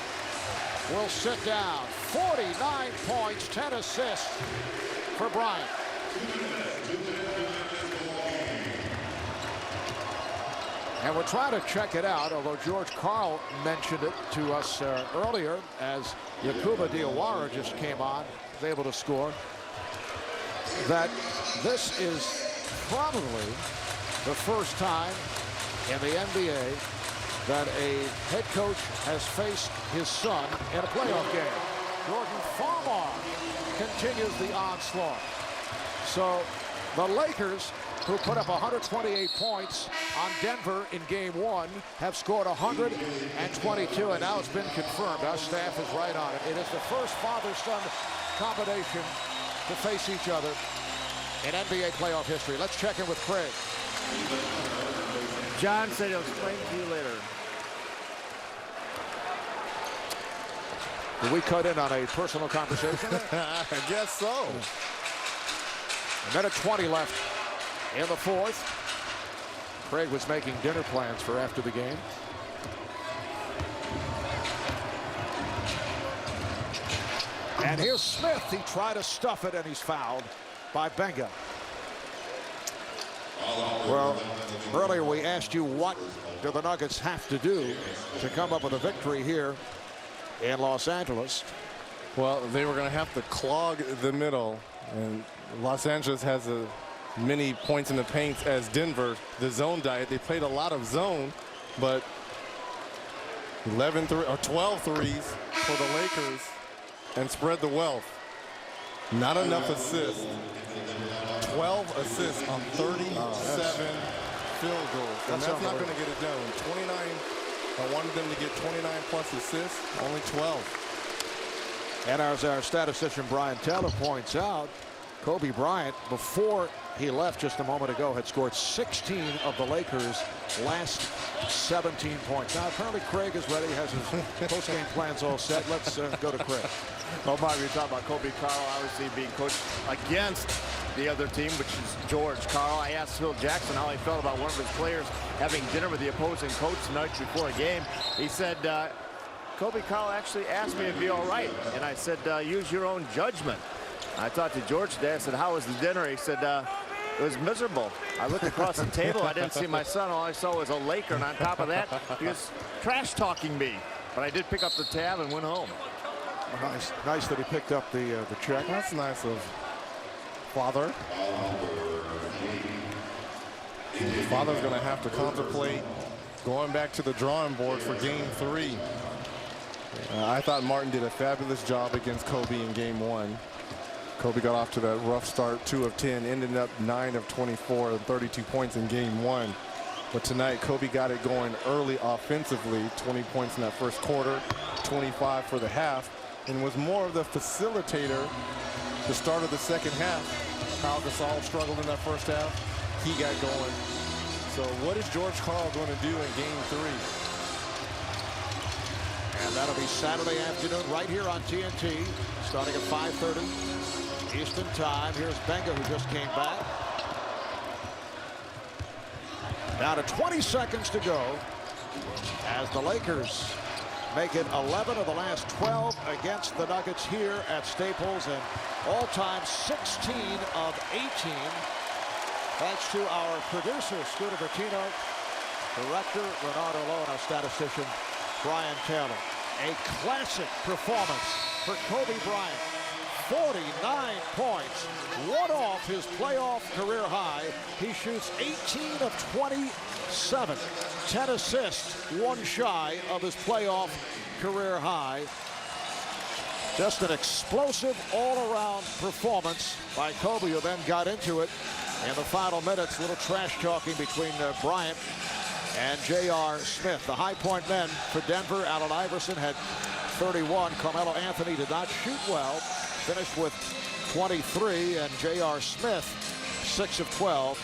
will sit down. 49 points, 10 assists for Bryant. And we're trying to check it out, although George Karl mentioned it to us earlier as Yakuba Diawara just came on, was able to score, that this is probably the first time in the NBA that a head coach has faced his son in a playoff game. Jordan Farmar continues the onslaught. So the Lakers, who put up 128 points on Denver in game one, have scored 122, and now it's been confirmed. Our staff is right on it. It is the first father-son combination to face each other in NBA playoff history. Let's check in with Craig. John said he'll explain to you later. Did we cut in on a personal conversation? I guess so. A minute 20 left in the fourth. Craig was making dinner plans for after the game. And here's Smith. He tried to stuff it, and he's fouled by Benga. Well, earlier we asked you, what do the Nuggets have to do to come up with a victory here in Los Angeles? Well, they were going to have to clog the middle, and Los Angeles has as many points in the paint as Denver. The zone diet, they played a lot of zone, but 12 threes for the Lakers and spread the wealth. Not enough assists. 12 assists on 37 field goals. And that's not going to get it done. 29, I wanted them to get 29 plus assists, only 12. And as our statistician Brian Taylor points out, Kobe Bryant, before he left just a moment ago, had scored 16 of the Lakers' last 17 points. Now, apparently Craig is ready, has his post-game plans all set. Let's go to Craig. Well, Mark, we talk about Kobe Carl obviously being coached against the other team, which is George Karl. I asked Phil Jackson how he felt about one of his players having dinner with the opposing coach tonight before a game. He said, Kobe Carl actually asked me to be all right. And I said, use your own judgment. I talked to George today. I said, how was the dinner? He said, it was miserable. I looked across the table. I didn't see my son. All I saw was a Laker. And on top of that, he was trash talking me. But I did pick up the tab and went home. Nice that he picked up the check. That's nice of Father. The father's going to have to contemplate going back to the drawing board for game 3. I thought Martin did a fabulous job against Kobe in game 1. Kobe got off to that rough start, 2 of 10, ended up 9 of 24 and 32 points in game 1. But tonight, Kobe got it going early offensively, 20 points in that first quarter, 25 for the half, and was more of the facilitator the start of the second half. Pau Gasol struggled in that first half. He got going. So what is George Karl going to do in game 3? And that'll be Saturday afternoon right here on TNT, starting at 5:30 Eastern time. Here's Benga, who just came back. Down to 20 seconds to go as the Lakers make it 11 of the last 12 against the Nuggets here at Staples, and all-time 16 of 18. Thanks to our producer, Scooter Bertino, director, Renardo Lowe, and our statistician, Brian Taylor. A classic performance for Kobe Bryant. 49 points, one off his playoff career high. He shoots 18 of 27, 10 assists, one shy of his playoff career high. Just an explosive all-around performance by Kobe, who then got into it in the final minutes. A little trash talking between Bryant and J.R. Smith. The high point men for Denver. Allen Iverson had 31. Carmelo Anthony did not shoot well, finished with 23, and J.R. Smith 6 of 12.